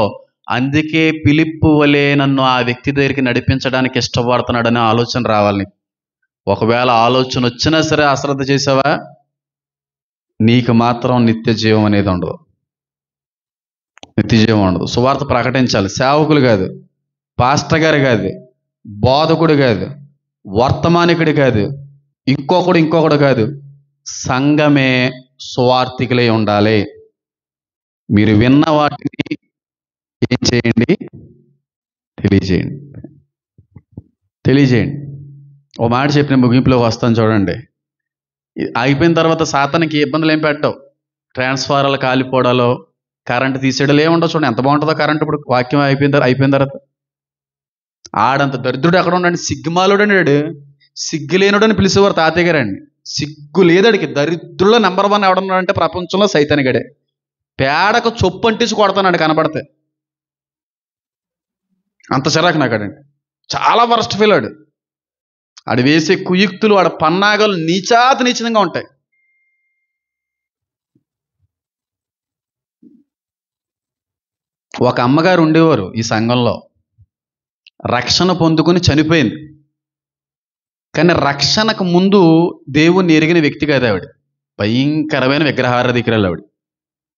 అందుకే పిలిప్పు వలె నన్ను ఆ వ్యక్తి దగ్గరికి నడిపించడానికి ఇష్టపడుతున్నాడనే ఆలోచన రావాలి. ఒకవేళ ఆలోచన వచ్చినా సరే అశ్రద్ధ చేసావా, నీకు మాత్రం నిత్య జీవం అనేది ఉండదు. నిత్య జీవం ఉండదు. సువార్త ప్రకటించాలి. సేవకులు కాదు, పాస్టర్ గారు కాదు, బోధకుడు కాదు, వర్తమానికుడు కాదు, ఇంకొకడు కాదు, సంఘమే సువార్థికులై ఉండాలి. మీరు విన్న వాటిని ఏం చేయండి, తెలియజేయండి. ఓ మాట చెప్పిన ముగింపులోకి వస్తాను చూడండి. అయిపోయిన తర్వాత సాతానికి ఇబ్బందులు ఏం పెట్టవు. ట్రాన్స్ఫారాలు కాలిపోవడాలో, కరెంటు తీసేయడాలు ఏముండవు. చూడండి ఎంత బాగుంటుందో కరెంట్. ఇప్పుడు వాక్యం అయిపోయిన తర్వాత ఆడంత దరిద్రుడు ఎక్కడ ఉండండి, సిగ్గుమాలుడు అన్నాడు. సిగ్గు లేనుడని పిలిచేవారు తాతయ్య గారండి. సిగ్గు లేదడికి. దరిద్రుల్లో నెంబర్ 1 ఎవడన్నాడంటే ప్రపంచంలో సైతానిగడే. పేడకు చొప్పు అంటించి కొడతానండి కనబడితే. అంత చిరాకు నాకాడండి. చాలా వరస్ట్ ఫీల్ ఆడు. ఆడు వేసే కుయుక్తులు, ఆడ పన్నాగాలు నీచంగా ఉంటాయి. ఒక అమ్మగారు ఉండేవారు ఈ సంఘంలో, రక్షణ పొందుకుని చనిపోయింది. కానీ రక్షణకు ముందు దేవుణ్ణి ఎరిగిన వ్యక్తి కాదు ఆవిడ. భయంకరమైన విగ్రహారాధికురాలు ఆవిడ.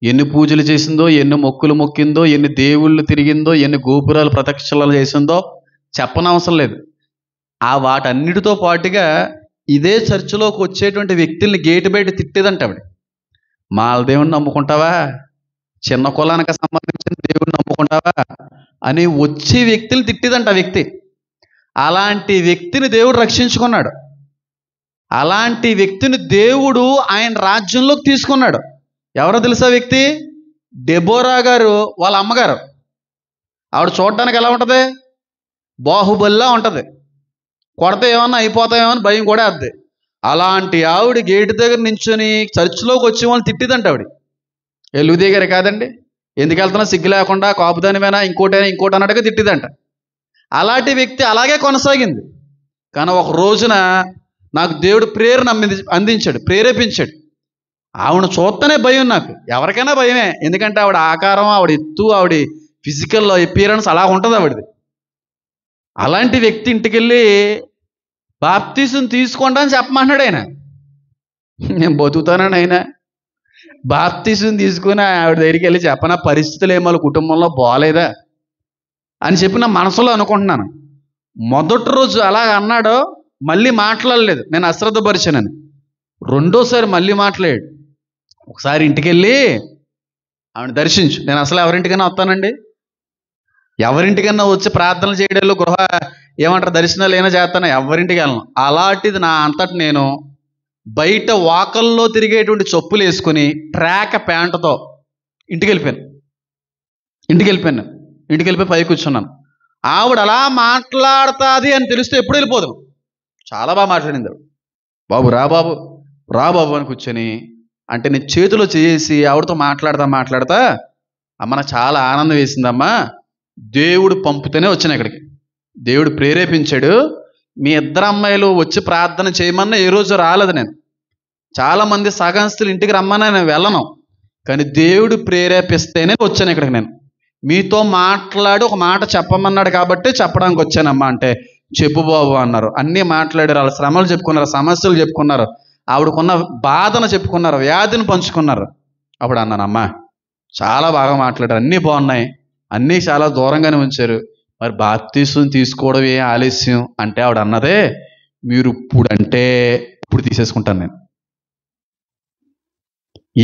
ఎన్ని పూజలు చేసిందో, ఎన్ని మొక్కులు మొక్కిందో, ఎన్ని దేవుళ్ళు తిరిగిందో, ఎన్ని గోపురాలు ప్రదక్షిణలు చేసిందో చెప్పనవసరం లేదు. ఆ వాటన్నిటితో పాటుగా ఇదే చర్చిలోకి వచ్చేటువంటి వ్యక్తుల్ని గేటు బయట తిట్టేదంట ఆవిడ. మాల దేవుణ్ణి నమ్ముకుంటావా, చిన్న కులానికి సంబంధించిన దేవుణ్ణి నమ్ముకుంటావా అని వచ్చే వ్యక్తులు తిట్టేదంట ఆ వ్యక్తి. అలాంటి వ్యక్తిని దేవుడు రక్షించుకున్నాడు. అలాంటి వ్యక్తిని దేవుడు ఆయన రాజ్యంలోకి తీసుకున్నాడు. ఎవరో తెలుసా వ్యక్తి? డెబోరా గారు వాళ్ళ అమ్మగారు. ఆవిడ చూడడానికి ఎలా ఉంటుంది? బాహుబలిలా ఉంటుంది. కొడితే ఏమన్నా అయిపోతాయేమని భయం కూడా వద్ది. అలాంటి ఆవిడ గేటు దగ్గర నించుని చర్చిలోకి వచ్చే వాళ్ళని తిట్టిదంట ఆవిడ. ఎల్లుదే గారు కాదండి, ఎందుకు వెళ్తున్నా సిగ్గు లేకుండా, కాపుదానిమైనా ఇంకోటి అన్నట్టుగా తిట్టిదంట. అలాంటి వ్యక్తి అలాగే కొనసాగింది. కానీ ఒక రోజున నాకు దేవుడు ప్రేరణ అందించాడు, ప్రేరేపించాడు. ఆవిడ చూస్తేనే భయం నాకు. ఎవరికైనా భయమే, ఎందుకంటే ఆవిడ ఆకారం, ఆవిడ ఎత్తు, ఆవిడ ఫిజికల్ అపియరెన్స్ అలా ఉంటుంది ఆవిడది. అలాంటి వ్యక్తి ఇంటికి వెళ్ళి బాప్తీసం తీసుకోండి అని చెప్పమన్నాడు ఆయన. నేను బతుకుతానని ఆయన బాప్తీసం తీసుకుని ఆవిడ దగ్గరికి వెళ్ళి చెప్పనా పరిస్థితులు ఏమో వాళ్ళ కుటుంబంలో బాగలేదా అని చెప్పి నా మనసులో అనుకుంటున్నాను. మొదటి రోజు అలా అన్నాడో మళ్ళీ మాట్లాడలేదు, నేను అశ్రద్ధపరిచానని. రెండోసారి మళ్ళీ మాట్లాడాడు. ఒకసారి ఇంటికి వెళ్ళి ఆవిడ దర్శించు. నేను అసలు ఎవరింటికైనా వస్తానండి, ఎవరింటికన్నా వచ్చి ప్రార్థనలు చేయడంలో ఏమంటారు దర్శనాలు ఏమైనా చేస్తాను, ఎవరింటికి వెళ్ళను. అలాంటిది నా అంతటి నేను బయట వాకల్లో తిరిగేటువంటి చెప్పులు వేసుకుని ట్రాక్ ప్యాంటుతో ఇంటికి వెళ్ళిపోయి పైకి కూర్చున్నాను. ఆవిడ అలా మాట్లాడుతుంది అని తెలిస్తే ఎప్పుడు వెళ్ళిపోదు. చాలా బాగా మాట్లాడింది ఆవిడ. బాబు రా బాబు అని కూర్చొని అంటే నేను చేతిలో చేసి ఆవిడతో మాట్లాడతా అమ్మ నాకు చాలా ఆనందం వేసిందమ్మా, దేవుడు పంపితేనే వచ్చాను ఇక్కడికి, దేవుడు ప్రేరేపించాడు. మీ ఇద్దరు అమ్మాయిలు వచ్చి ప్రార్థన చేయమన్నా ఏ రోజు రాలేదు. నేను చాలామంది సగంస్తులు ఇంటికి రమ్మన్నా నేను వెళ్ళను, కానీ దేవుడు ప్రేరేపిస్తేనే వచ్చాను ఇక్కడికి. నేను మీతో మాట్లాడి ఒక మాట చెప్పమన్నాడు కాబట్టి చెప్పడానికి వచ్చానమ్మా అంటే చెప్పు బాబు అన్నారు. అన్నీ మాట్లాడారు, వాళ్ళ శ్రమలు చెప్పుకున్నారు, సమస్యలు చెప్పుకున్నారు, ఆవిడకున్న బాధను చెప్పుకున్నారు, వ్యాధిని పంచుకున్నారు. అప్పుడు అన్నానమ్మా చాలా బాగా మాట్లాడారు, అన్నీ బాగున్నాయి, అన్నీ చాలా దూరంగానే ఉంచారు, మరి బాప్తీసం తీసుకోవడం ఏ ఆలస్యం అంటే ఆవిడ అన్నదే మీరు ఇప్పుడు తీసేసుకుంటాను నేను.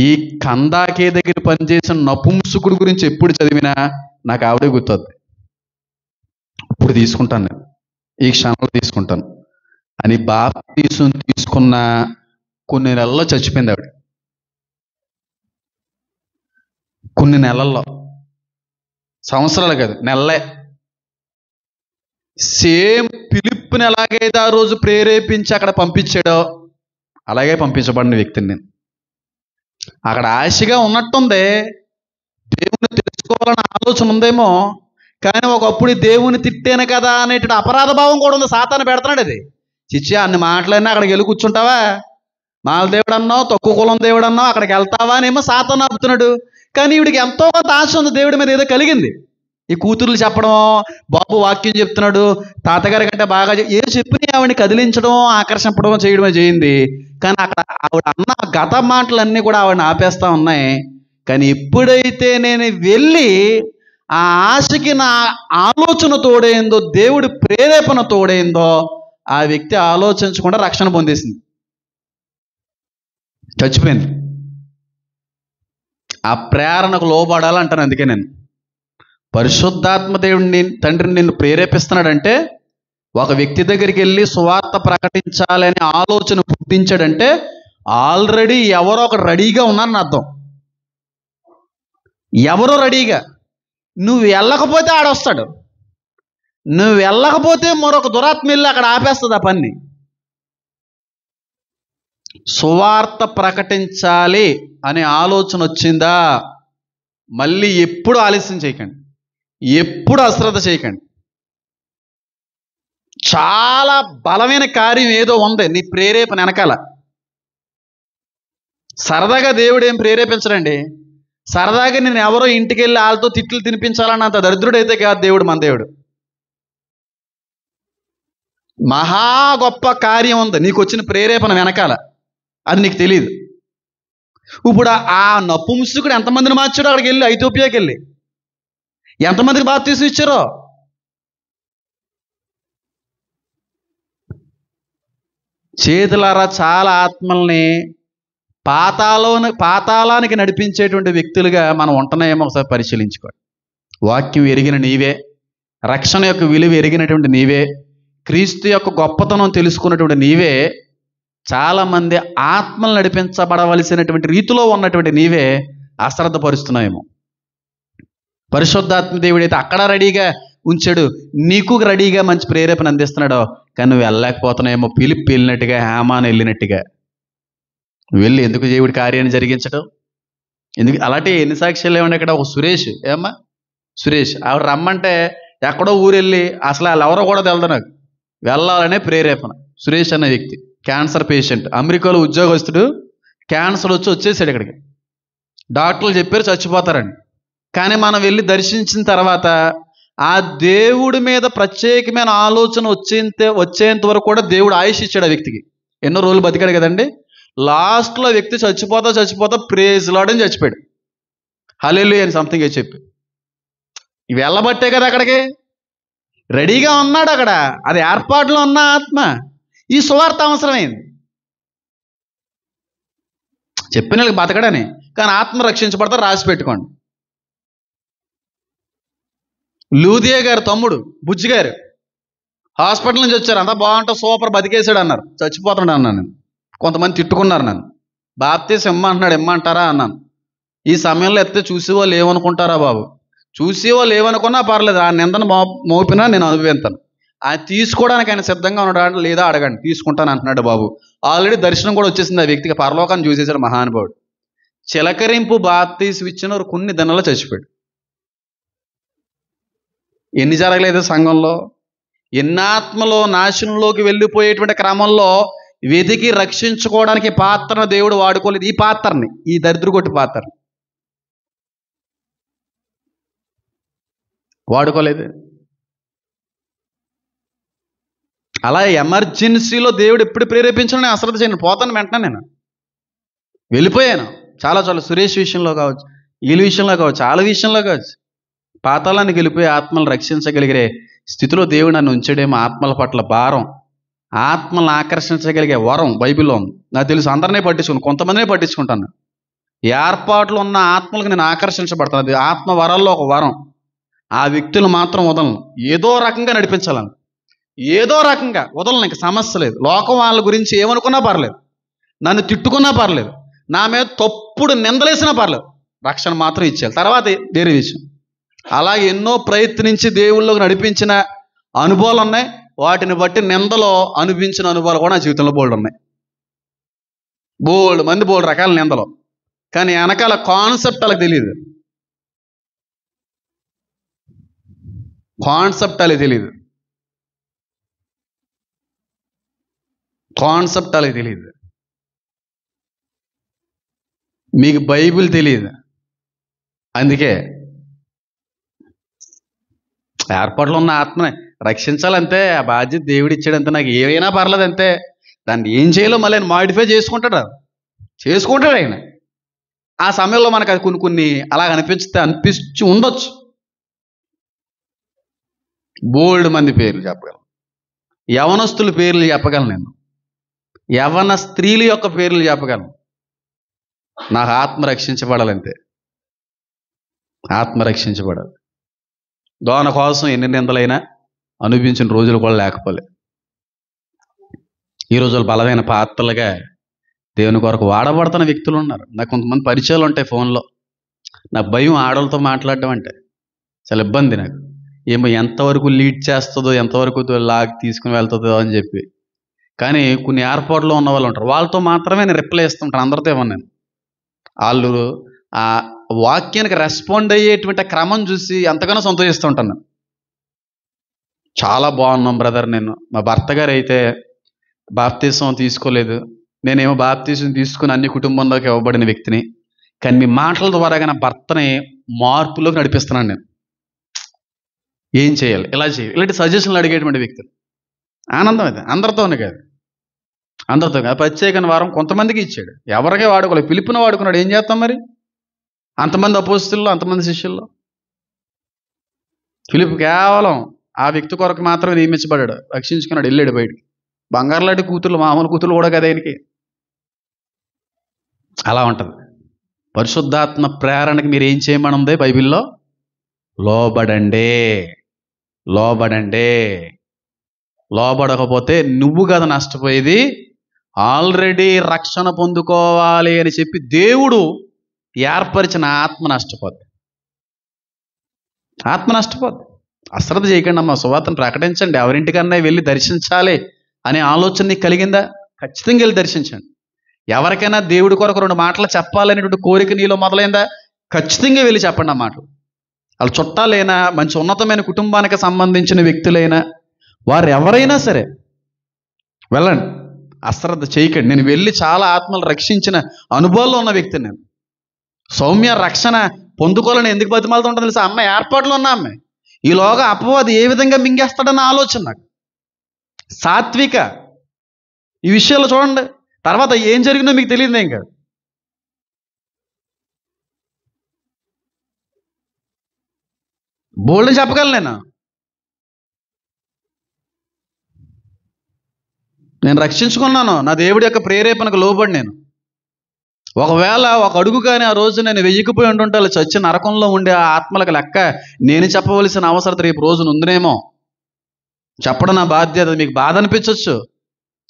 ఈ కందాకే దగ్గర పనిచేసిన నపుంసకుడు గురించి ఎప్పుడు చదివినా నాకు ఆవిడే గుర్తుంది. ఇప్పుడు తీసుకుంటాను నేను, ఈ క్షణంలో తీసుకుంటాను అని బాప్తీసం తీసుకున్న కొన్ని నెలల్లో చచ్చిపోయింది ఆవిడ. కొన్ని నెలల్లో, సంవత్సరాలు కాదు నెలలే. సేమ్ ఫిలిప్పుని ఎలాగైతే ఆ రోజు ప్రేరేపించి అక్కడ పంపించాడో అలాగే పంపించబడిన వ్యక్తిని నేను. అక్కడ ఆశగా ఉన్నట్టుంది, దేవుని తెలుసుకోవాలన్న ఆలోచన ఉందేమో, కానీ ఒకప్పుడు దేవుని తిట్టాను కదా అనేటువంటి అపరాధ భావం కూడా ఉంది. సాతాను పెడుతున్నాడు అది. చిచ్చి అన్ని మాటలైనా అక్కడికి వెళ్ళి కూర్చుంటావా, మాల దేవుడు అన్నావు, తక్కువ కులం దేవుడు అన్నావు, అక్కడికి వెళ్తావా అనేమో సాతాను ఆపుతున్నాడు. కానీ ఈవిడికి ఎంతో కొంత ఆశ ఉంది, దేవుడి మీద ఏదో కలిగింది. ఈ కూతుర్లు చెప్పడం, బాబు వాక్యం చెప్తున్నాడు, తాతగారి కంటే బాగా ఏం చెప్పి ఆవిడని కదిలించడం, ఆకర్షించడం చేయడమే చేయింది. కానీ అక్కడ ఆవిడ అన్న గత మాటలన్నీ కూడా ఆవిడని ఆపేస్తా ఉన్నాయి. కానీ ఎప్పుడైతే నేను వెళ్ళి ఆ ఆశకి నా ఆలోచన తోడైందో, దేవుడి ప్రేరేపణ తోడైందో, ఆ వ్యక్తి ఆలోచించకుండా రక్షణ పొందేసింది, చచ్చిపోయింది. ఆ ప్రేరణకు లోబడాలంటాను. అందుకే నేను పరిశుద్ధాత్మ దేవుడిని తండ్రిని నిన్ను ప్రేరేపిస్తున్నాడంటే, ఒక వ్యక్తి దగ్గరికి వెళ్ళి సువార్త ప్రకటించాలని ఆలోచన పుట్టించాడంటే ఆల్రెడీ ఎవరో ఒక రెడీగా ఉన్నారని అర్థం. ఎవరో రెడీగా, నువ్వు వెళ్ళకపోతే ఆడొస్తాడు, నువ్వు వెళ్ళకపోతే మరొక దురాత్మ వెళ్ళి అక్కడ ఆపేస్తుంది ఆ పని. సువార్త ప్రకటించాలి అనే ఆలోచన వచ్చిందా, మళ్ళీ ఎప్పుడు ఆలస్యం చేయకండి, ఎప్పుడు అశ్రద్ధ చేయకండి. చాలా బలమైన కార్యం ఏదో ఉంది నీ ప్రేరేపణ వెనకాల. సరదాగా దేవుడు ఏం ప్రేరేపించడండి. సరదాగా నేను ఎవరో ఇంటికి వెళ్ళి వాళ్ళతో తిట్లు తినిపించాలన్నంత దరిద్రుడైతే కాదు దేవుడు, మన దేవుడు. మహా గొప్ప కార్యం ఉంది నీకు వచ్చిన ప్రేరేపణ వెనకాల, అది నీకు తెలియదు. ఇప్పుడు ఆ నపుంసకుడు ఎంతమందిని మార్చాడో, అక్కడికి వెళ్ళి ఐథియోపియాకి వెళ్ళి ఎంతమందికి బాప్తీసం ఇచ్చారో. చేతులారా చాలా ఆత్మల్ని పాతాళానికి నడిపించేటువంటి వ్యక్తులుగా మనం ఉంటున్నాయేమో ఒకసారి పరిశీలించుకోండి. వాక్యం ఎరిగిన నీవే, రక్షణ యొక్క విలువ ఎరిగినటువంటి నీవే, క్రీస్తు యొక్క గొప్పతనం తెలుసుకున్నటువంటి నీవే, చాలామంది ఆత్మలు నడిపించబడవలసినటువంటి రీతిలో ఉన్నటువంటి నీవే అశ్రద్ధపరుస్తున్నాయేమో. పరిశుద్ధాత్మ దేవుడైతే అక్కడ రెడీగా ఉంచాడు, నీకు రెడీగా మంచి ప్రేరేపణ అందిస్తున్నాడో, కానీ నువ్వు వెళ్ళలేకపోతున్నాయేమో. పిలిపి వెళ్ళినట్టుగా, హేమాను వెళ్ళినట్టుగా వెళ్ళి ఎందుకు దేవుడి కార్యాన్ని జరిగించడం ఎందుకు? అలాంటి ఎన్ని సాక్ష్యాలు ఏమంటే, ఇక్కడ ఒక సురేష్, ఏమ్మా సురేష్, ఆవిడ రమ్మంటే ఎక్కడో ఊరెళ్ళి అసలు వాళ్ళు ఎవరో కూడా తెలదు, నాకు వెళ్ళాలనే ప్రేరేపణ. సురేష్ అనే వ్యక్తి క్యాన్సర్ పేషెంట్, అమెరికాలో ఉద్యోగస్తుడు, క్యాన్సర్ వచ్చేసాడు ఇక్కడికి. డాక్టర్లు చెప్పారు చచ్చిపోతారని. కానీ మనం వెళ్ళి దర్శించిన తర్వాత ఆ దేవుడి మీద ప్రత్యేకమైన ఆలోచన వచ్చేంత వరకు కూడా దేవుడు ఆయుష్ ఇచ్చాడు ఆ వ్యక్తికి. ఎన్నో రోజులు బతికాడు కదండి. లాస్ట్లో వ్యక్తి చచ్చిపోతా ప్రేజ్ లార్డ్ అని చచ్చిపోయాడు. హల్లెలూయా అని సంథింగ్ చెప్పి ఇవి వెళ్ళబట్టే కదా అక్కడికి రెడీగా ఉన్నాడు. అక్కడ అది ఏర్పాటులో ఉన్న ఆత్మ. ఈ సువార్త అవసరమైంది చెప్పిన వాళ్ళకి బతకడని. కానీ ఆత్మ రక్షించబడతారు, రాసి పెట్టుకోండి. లూదియా గారు తమ్ముడు బుజ్జి గారు హాస్పిటల్ నుంచి వచ్చారు. అంతా బాగుంటా సూపర్ బతికేసాడు అన్నారు. చచ్చిపోతాడు అన్నాను నేను. కొంతమంది తిట్టుకున్నారు నన్ను. బాప్తీసం ఇమ్మంటున్నాడు, ఇమ్మంటారా అన్నాను. ఈ సమయంలో ఎత్తే చూసేవాళ్ళు ఏమనుకుంటారా బాబు? చూసేవాళ్ళు ఏమనుకున్నా పర్లేదు, ఆ నిందను మోపినా నేను అనుభవిస్తాను. ఆయన తీసుకోవడానికి ఆయన సిద్ధంగా ఉన్నాడు లేదా అడగండి, తీసుకుంటాను అంటున్నాడు బాబు. ఆల్రెడీ దర్శనం కూడా వచ్చేసింది ఆ వ్యక్తికి. పరలోకాన్ని చూసేసాడు మహానుభావుడు. చిలకరింపు బాప్తీసం ఇచ్చిన కొన్ని దినాల్లో చచ్చిపోయాడు. ఎన్ని జరగలేదు సంఘంలో? ఎన్ని ఆత్మలో నాశనంలోకి వెళ్ళిపోయేటువంటి క్రమంలో వెతికి రక్షించుకోవడానికి పాత్రను దేవుడు వాడుకోలేదు. ఈ పాత్రని, ఈ దరిద్రగొట్టి పాత్రని వాడుకోలేదు. అలా ఎమర్జెన్సీలో దేవుడు ఎప్పుడు ప్రేరేపించాను నేను అశ్రద్ధ చేయను, పోతాను వెంటనే. నేను వెళ్ళిపోయాను చాలా సురేష్ విషయంలో కావచ్చు, వీళ్ళ విషయంలో కావచ్చు, వాళ్ళ విషయంలో కావచ్చు. పాతాళానికి వెళ్ళిపోయి ఆత్మలను రక్షించగలిగే స్థితిలో దేవుడు నన్ను ఉంచడేమో. ఆత్మల పట్ల భారం, ఆత్మలను ఆకర్షించగలిగే వరం బైబిల్లో ఉంది. నాకు తెలుసు అందరినీ పట్టించుకుని, కొంతమందినే పట్టించుకుంటాను. ఏర్పాట్లు ఉన్న ఆత్మలకు నేను ఆకర్షించబడతాను. అది ఆత్మ వరాల్లో ఒక వరం. ఆ వ్యక్తులు మాత్రం వదలను. ఏదో రకంగా నడిపించాలని, ఏదో రకంగా వదలను. ఇంక సమస్య లేదు. లోకం వాళ్ళ గురించి ఏమనుకున్నా పర్లేదు, నన్ను తిట్టుకున్నా పర్లేదు, నా మీద తప్పుడు నిందలేసినా పర్లేదు, రక్షణ మాత్రం ఇచ్చేయాలి. తర్వాత వేరే విషయం. అలాగే ఎన్నో ప్రయత్నించి దేవుళ్ళకి నడిపించిన అనుభవాలు ఉన్నాయి. వాటిని బట్టి నిందలో అనిపించిన అనుభవాలు కూడా నా జీవితంలో బోల్డ్ ఉన్నాయి. బోల్డ్ రకాల నిందలు. కానీ వెనకాల కాన్సెప్ట్ వాళ్ళకి తెలియదు. కాన్సెప్ట్ వాళ్ళకి తెలియదు. మీకు బైబిల్ తెలియదు. అందుకే ఏర్పాట్లో ఉన్న ఆత్మని రక్షించాలంతే. ఆ బాధ్యత దేవుడు ఇచ్చాడంతే. నాకు ఏమైనా పర్లేదు అంతే. దాన్ని ఏం చేయాలో మళ్ళీ ఆయన మాడిఫై చేసుకుంటాడు ఆయన. ఆ సమయంలో మనకు అది కొన్ని అలా అనిపించి ఉండొచ్చు. బోల్డ్ మంది పేర్లు చెప్పగలను. యవనస్తుల పేర్లు చెప్పగలను నేను. యవన స్త్రీల యొక్క పేర్లు చెప్పగలను. నాకు ఆత్మ రక్షించబడాలంతే. ఆత్మ రక్షించబడాలి. దాని కోసం ఎన్ని నిందలైనా అనుభవించిన రోజులు కూడా లేకపోలేదు. ఈ రోజులు బలమైన పాత్రలుగా దేవుని కొరకు వాడబడుతున్న వ్యక్తులు ఉన్నారు. నాకు కొంతమంది పరిచయాలు ఉంటాయి ఫోన్లో. నాకు భయం ఆడవాళ్ళతో మాట్లాడడం అంటే. చాలా ఇబ్బంది నాకు. ఏమో ఎంతవరకు లీడ్ చేస్తుందో, ఎంతవరకు లాగి తీసుకుని వెళ్తుందో అని చెప్పి. కానీ కొన్ని ఏర్పాట్లో ఉన్న వాళ్ళు ఉంటారు, వాళ్ళతో మాత్రమే నేను రిప్లై ఇస్తుంటాను. అందరితో ఇవ్వను నేను. వాళ్ళు ఆ వాక్యానికి రెస్పాండ్ అయ్యేటువంటి క్రమం చూసి ఎంతగానో సంతోషిస్తూ ఉంటాను. చాలా బాగున్నాం బ్రదర్. మా భర్త గారు అయితే బాప్తీసం తీసుకోలేదు, నేనేమో బాప్తీసం తీసుకుని అన్ని కుటుంబంలోకి ఇవ్వబడిన వ్యక్తిని. కానీ మీ మాటల ద్వారా నా భర్తని మార్పులోకి నడిపిస్తున్నాను నేను. ఏం చేయాలి, ఇలా చేయాలి, ఇలాంటి సజెషన్లు అడిగేటువంటి వ్యక్తులు. ఆనందం అయితే అందరితోనే కాదు. ప్రత్యేకమైన వారం కొంతమందికి ఇచ్చాడు, ఎవరికే వాడుకోలేదు. పిలుపుని వాడుకున్నాడు. ఏం చేస్తాం మరి? అంతమంది అపోస్తుల్లో, అంతమంది శిష్యుల్లో ఫిలిప్ కేవలం ఆ వ్యక్తి కొరకు మాత్రమే నియమించబడ్డాడు. రక్షించుకున్నాడు, వెళ్ళాడు బయటికి. బంగారు లాంటి కూతుర్లు, మామూలు కూతుర్లు కూడా కదా ఆయనకి. అలా ఉంటుంది. పరిశుద్ధాత్మ ప్రేరణకి మీరు ఏం చేయమని ఉంది బైబిల్లో? లోబడండి. లోబడకపోతే నువ్వు కదా నష్టపోయేది. ఆల్రెడీ రక్షణ పొందుకోవాలి అని చెప్పి దేవుడు ఏర్పరిచిన ఆత్మ నష్టపోద్ది. అశ్రద్ధ చేయకండి అమ్మ. సువార్తను ప్రకటించండి. ఎవరింటికన్నా వెళ్ళి దర్శించాలి అనే ఆలోచన నీకు కలిగిందా? ఖచ్చితంగా వెళ్ళి దర్శించండి. ఎవరికైనా దేవుడి కొరకు 2 మాటలు చెప్పాలనేటువంటి కోరిక నీలో మొదలైందా? ఖచ్చితంగా వెళ్ళి చెప్పండి ఆ మాటలు. వాళ్ళు చుట్టాలైనా, మంచి ఉన్నతమైన కుటుంబానికి సంబంధించిన వ్యక్తులైనా, వారు ఎవరైనా సరే వెళ్ళండి. అశ్రద్ధ చేయకండి. నేను వెళ్ళి చాలా ఆత్మలు రక్షించిన అనుభవాల్లో ఉన్న వ్యక్తిని నేను. సౌమ్య రక్షణ పొందుకోవాలని ఎందుకు బతిమాలతో ఉంటుంది తెలుసా? అమ్మాయి ఏర్పాట్లు ఉన్న అమ్మాయి. ఈలోగా అపవాది ఏ విధంగా మింగేస్తాడన్న ఆలోచన నాకు. సాత్విక ఈ విషయాల్లో చూడండి, తర్వాత ఏం జరిగిందో మీకు తెలియదు ఇంకా. బోల్డ్ చెప్పగలను నేను రక్షించుకున్నాను, నా దేవుడి యొక్క ప్రేరేపణకు లోబడి నేను. ఒకవేళ ఒక అడుగు కానీ ఆ రోజు నేను వెయ్యకపోయి ఉంటుంటే చచ్చి నరకంలో ఉండే ఆ ఆత్మలకు లెక్క నేను చెప్పవలసిన అవసరం రేపు రోజున ఉందినేమో. చెప్పడం నా బాధ్యత. మీకు బాధ అనిపించవచ్చు,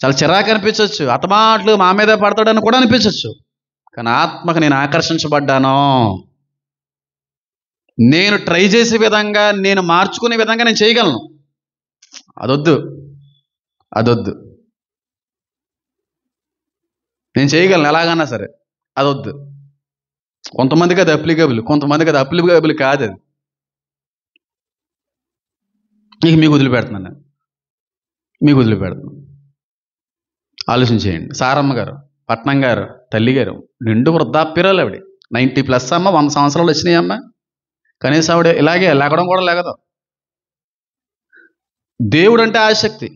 చాలా చిరాకు అనిపించవచ్చు, అతమాట్లు మా మీదే పడతాడని కూడా అనిపించవచ్చు. కానీ ఆత్మకు నేను ఆకర్షించబడ్డాను. నేను ట్రై చేసే విధంగా, నేను మార్చుకునే విధంగా నేను చేయగలను. అదొద్దు, అదొద్దు. నేను చేయగలను ఎలాగన్నా సరే, అదొద్దు. కొంతమందికి అది అప్లికబుల్, కొంతమందికి అది అప్లికబుల్ కాదు. అది ఇక మీకు వదిలిపెడుతున్నాను నేను, మీకు వదిలిపెడుతున్నాను. ఆలోచించేయండి. సారమ్మ గారు, పట్నం గారు, తల్లి గారు నిండు వృద్ధాప్యురాలు ఆవిడ. 90+ అమ్మ, 100 సంవత్సరాలు వచ్చినాయి అమ్మ. కనీసం ఆవిడ ఇలాగే లేగడం కూడా లేగదు. దేవుడు అంటే ఆసక్తి.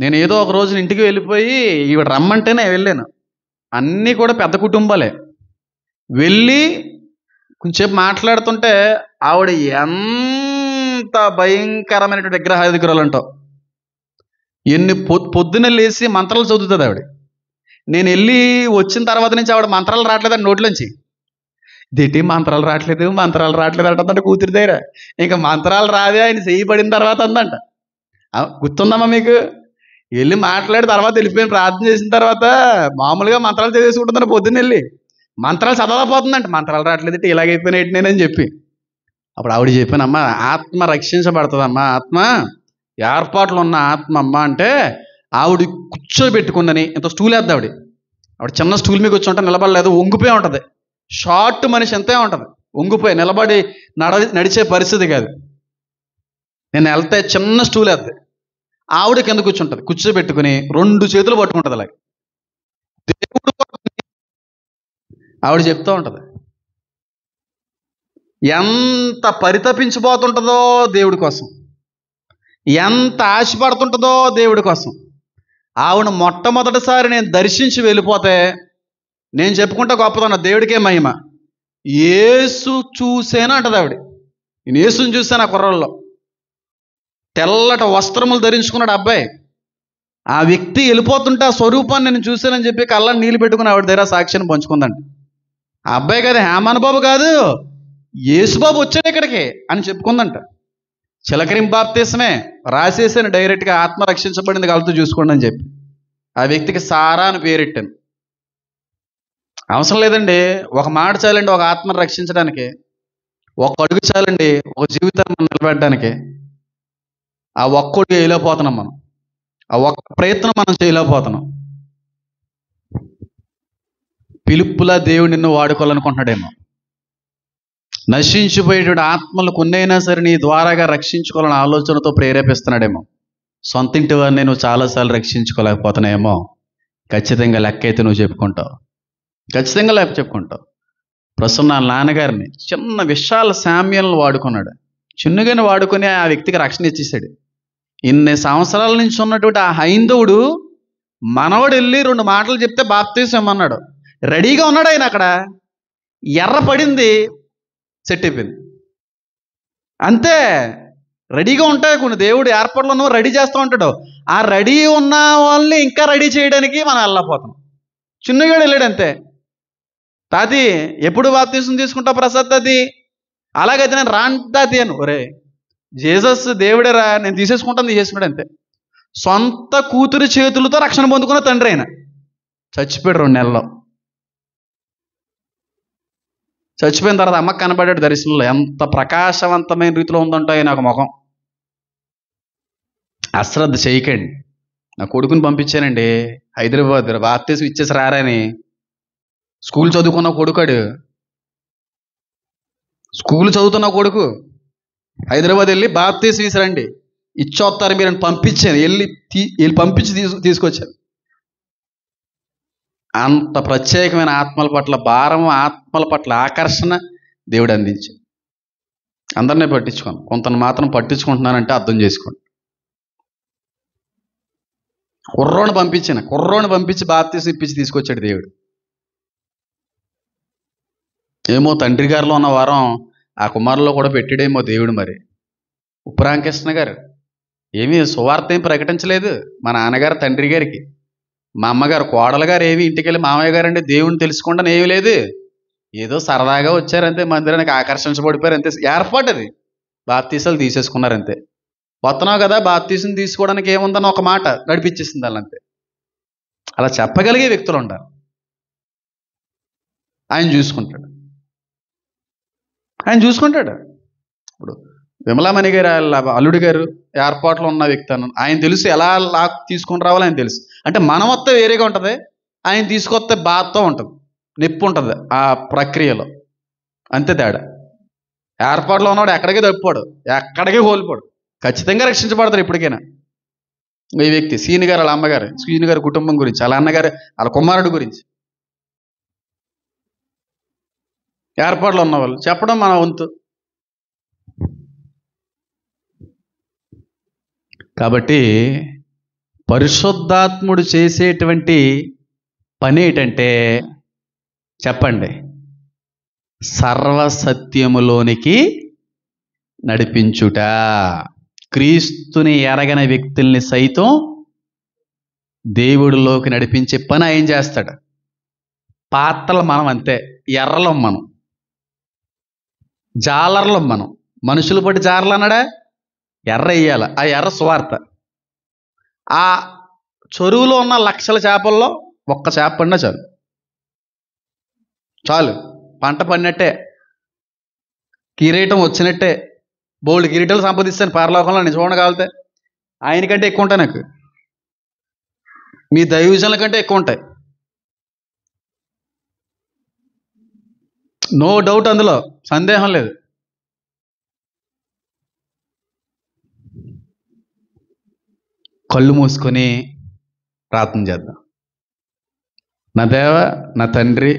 నేను ఏదో ఒక రోజు ఇంటికి వెళ్ళిపోయి ఈవిడ రమ్మంటేనే వెళ్ళాను. అన్నీ కూడా పెద్ద కుటుంబాలే. వెళ్ళి కొంచెంసేపు మాట్లాడుతుంటే ఆవిడ ఎంత భయంకరమైనటువంటి విగ్రహాలు అంటావు. ఎన్ని పొద్దున లేచి మంత్రాలు చదువుతుంది ఆవిడ. నేను వెళ్ళి వచ్చిన తర్వాత నుంచి ఆవిడ మంత్రాలు రావట్లేదని నోట్లోంచి దిట్టి మంత్రాలు రావట్లేదు అంటుందంట కూతురి దగ్గర. ఇంకా మంత్రాలు రావే ఆయన చేయబడిన తర్వాత అందంట. గుర్తుందమ్మా మీకు? వెళ్ళి మాట్లాడి తర్వాత వెళ్ళిపోయిన ప్రార్థన చేసిన తర్వాత మామూలుగా మంత్రాలు చదివేసుకుంటుందంట. పొద్దున్న వెళ్ళి మంత్రాలు చదవకపోతుందంట. మంత్రాలు రావట్లేదు ఇలాగైపోయినట్టు నేనని చెప్పి అప్పుడు ఆవిడ చెప్పానమ్మా, ఆత్మ రక్షించబడుతుందమ్మా, ఆత్మ ఏర్పాట్లు ఉన్న ఆత్మ అమ్మ అంటే ఆవిడ కూర్చోబెట్టుకుందని. ఇంత స్టూల్ వేద్దా ఆవిడ చిన్న స్టూల్ మీద కూర్చుంటే నిలబడలేదు, వంగిపోయి ఉంటుంది. షార్ట్ మనిషి అంతే ఉంటుంది, వంగిపోయి నిలబడి నడిచే పరిస్థితి కాదు. నేను వెళ్తే చిన్న స్టూల్ వేద్ది, ఆవిడ కింద కూర్చుంటుంది, కూర్చోబెట్టుకుని 2 చేతులు పట్టుకుంటుంది. అలాగే దేవుడు ఆవిడ చెప్తూ ఉంటుంది ఎంత పరితపించిపోతుంటుందో దేవుడి కోసం, ఎంత ఆశపడుతుంటుందో దేవుడి కోసం. ఆవిడ మొట్టమొదటిసారి నేను దర్శించి వెళ్ళిపోతే నేను చెప్పుకుంటా గొప్పదన్న దేవుడికే మహిమ. యేసు చూసేనా అంటది ఆవిడ. నేను యేసుని చూసాను ఆ కుర్రల్లో. తెల్లట వస్త్రములు ధరించుకున్నాడు అబ్బాయి. ఆ వ్యక్తి వెళ్ళిపోతుంటే ఆ స్వరూపాన్ని నేను చూశానని చెప్పి కళ్ళని నీళ్ళు పెట్టుకుని ఆవిడ దగ్గర సాక్ష్యాన్ని పంచుకుందండి. ఆ అబ్బాయి కాదు, హేమాన్ బాబు కాదు, యేసుబాబు వచ్చాడు ఇక్కడికి అని చెప్పుకుందంట. చిలకరింపు బాప్తీసమే రాసేసాను డైరెక్ట్గా, ఆత్మ రక్షించబడింది కలుతూ చూసుకోండి అని చెప్పి. ఆ వ్యక్తికి సారా అని పేరెట్టాను. అవసరం లేదండి, ఒక మాట చాలండి ఒక ఆత్మను రక్షించడానికి, ఒక అడుగు చాలండి ఒక జీవితాన్ని మనం నిలబెట్టడానికి. ఆ ఒక్కడు చేయలేకపోతున్నాం మనం, ఆ ఒక్క ప్రయత్నం మనం చేయలేకపోతున్నాం. పిలుపులా దేవుడు నిన్ను వాడుకోవాలనుకుంటున్నాడేమో. నశించిపోయేటువంటి ఆత్మలు కొన్నైనా సరే నీ ద్వారాగా రక్షించుకోవాలని ఆలోచనతో ప్రేరేపిస్తున్నాడేమో. సొంత ఇంటి వారిని నువ్వు చాలాసార్లు రక్షించుకోలేకపోతున్నాయేమో. ఖచ్చితంగా లెక్క అయితే నువ్వు చెప్పుకుంటావు, ఖచ్చితంగా లెక్క చెప్పుకుంటావు. ప్రస్తుతం నా నాన్నగారిని చిన్న విశాల శామ్యాలను వాడుకున్నాడు. చిన్నగానే వాడుకొని ఆ వ్యక్తికి రక్షణ ఇచ్చేసాడు. ఇన్ని సంవత్సరాల నుంచి ఉన్నటువంటి ఆ హైందవుడు మనవడు వెళ్ళి 2 మాటలు చెప్తే బాప్తీసం అన్నాడు. రెడీగా ఉన్నాడు ఆయన. అక్కడ ఎర్ర పడింది, సెట్ అయిపోయింది. అంతే, రెడీగా ఉంటాయి కొన్ని దేవుడు ఏర్పాట్లను రెడీ చేస్తూ ఉంటాడు. ఆ రెడీ ఉన్న వాళ్ళని ఇంకా రెడీ చేయడానికి మనం వెళ్ళకపోతాం. చిన్నగా వెళ్ళాడు అంతే. తాతి ఎప్పుడు బాప్తీసం తీసుకుంటావు ప్రసాద్ తాతి? అలాగైతే నేను రాను తాతి అని. ఒరే జీసస్ దేవుడేరా, నేను తీసేసుకున్నాడు అంతే. సొంత కూతురి చేతులతో రక్షణ పొందుకున్న తండ్రి ఆయన చచ్చిపోయాడు 2 నెలల్లో. చచ్చిపోయిన తర్వాత అమ్మకు కనబడ్డాడు దర్శనంలో. ఎంత ప్రకాశవంతమైన రీతిలో ఉందంటాయి నాకు ముఖం. అశ్రద్ధ చేయకండి. నా కొడుకుని పంపించానండి హైదరాబాద్, బాప్తీసం ఇచ్చేసి రారని. స్కూల్ చదువుకున్న కొడుకాడు, స్కూల్ చదువుతున్న కొడుకు హైదరాబాద్ వెళ్ళి బాప్తీసం ఇసిరండి ఇచ్చొస్తారు మీరు అని పంపించాను. వెళ్ళి పంపించి తీసుకొచ్చాను. అంత ప్రత్యేకమైన ఆత్మల పట్ల భారం, ఆత్మల పట్ల ఆకర్షణ దేవుడు అందించాడు. అందరినీ పట్టించుకోను, కొంతను మాత్రం పట్టించుకుంటున్నానంటే అర్థం చేసుకోండి. కుర్రోని పంపించి బాప్తీసం ఇప్పించి తీసుకొచ్చాడు దేవుడు. ఏమో తండ్రి గారిలో ఉన్న వరం ఆ కుమారులో కూడా పెట్టాడేమో దేవుడు. మరి ఉప్పురాంకృష్ణ గారు ఏమీ సువార్త ఏం ప్రకటించలేదు మా నాన్నగారు తండ్రి గారికి. మా అమ్మగారు కోడలు గారు ఏమి ఇంటికి వెళ్ళి మామయ్య గారు అంటే దేవుడిని తెలుసుకుంటాను ఏమీ లేదు. ఏదో సరదాగా వచ్చారంతే, మందిరానికి ఆకర్షించబడిపోయారు అంతే. ఏర్పాటు అది, బాప్తీసాలు తీసేసుకున్నారంతే. వస్తున్నావు కదా బాప్తీసం తీసుకోవడానికి ఏముందని ఒక మాట నడిపించేసింది వాళ్ళంతే. అలా చెప్పగలిగే వ్యక్తులు ఉండాలి. ఆయన చూసుకుంటాడు. ఇప్పుడు విమలామణి గారు అల్లుడి గారు ఏర్పాట్లో ఉన్న వ్యక్తి అన్న ఆయన తెలుసు, ఎలా తీసుకొని రావాలో ఆయన తెలుసు. అంటే మనం వస్తే వేరేగా ఉంటుంది, ఆయన తీసుకొస్తే బాధతో ఉంటుంది, నొప్పి ఉంటుంది ఆ ప్రక్రియలో. అంతే తేడా. ఏర్పాట్లో ఉన్నవాడు ఎక్కడికి తప్పిపోడు, ఎక్కడికి కోల్పోడు, ఖచ్చితంగా రక్షించబడతారు ఎప్పటికైనా. ఈ వ్యక్తి సీని గారు వాళ్ళ అమ్మగారు, సీని గారి కుటుంబం గురించి, వాళ్ళ అన్నగారు వాళ్ళ కుమారుడు గురించి ఏర్పాట్లు ఉన్నవాళ్ళు చెప్పడం మన వంతు. కాబట్టి పరిశుద్ధాత్ముడు చేసేటువంటి పని ఏంటంటే చెప్పండి, సర్వసత్యములోనికి నడిపించుట. క్రీస్తుని ఎరగని వ్యక్తుల్ని సైతం దేవుడిలోకి నడిపించే పని ఆయన చేస్తాడు. పాత్రలు మనం అంతే, ఎర్రలం మనం, జాలర్లం మనం. మనుషులు పట్టి జారలు అన్నాడా, ఎర్ర వేయాల, ఆ ఎర్ర స్వార్థ. ఆ చెరువులో ఉన్న లక్షల చేపల్లో ఒక్క చేప పడినా చాలు, పంట పడినట్టే, కిరీటం వచ్చినట్టే. బోల్డ్ కిరీటాలు సంపాదిస్తాను పరలోకంలో నేను చూడగలితే. ఆయనకంటే ఎక్కువ ఉంటాయి నాకు, మీ దైవజనుల కంటే ఎక్కువ ఉంటాయి, నో డౌట్, అందులో సందేహం లేదు. కళ్ళు మూసుకొని ప్రార్థన చేద్దాం. నా దేవ, నా తండ్రి,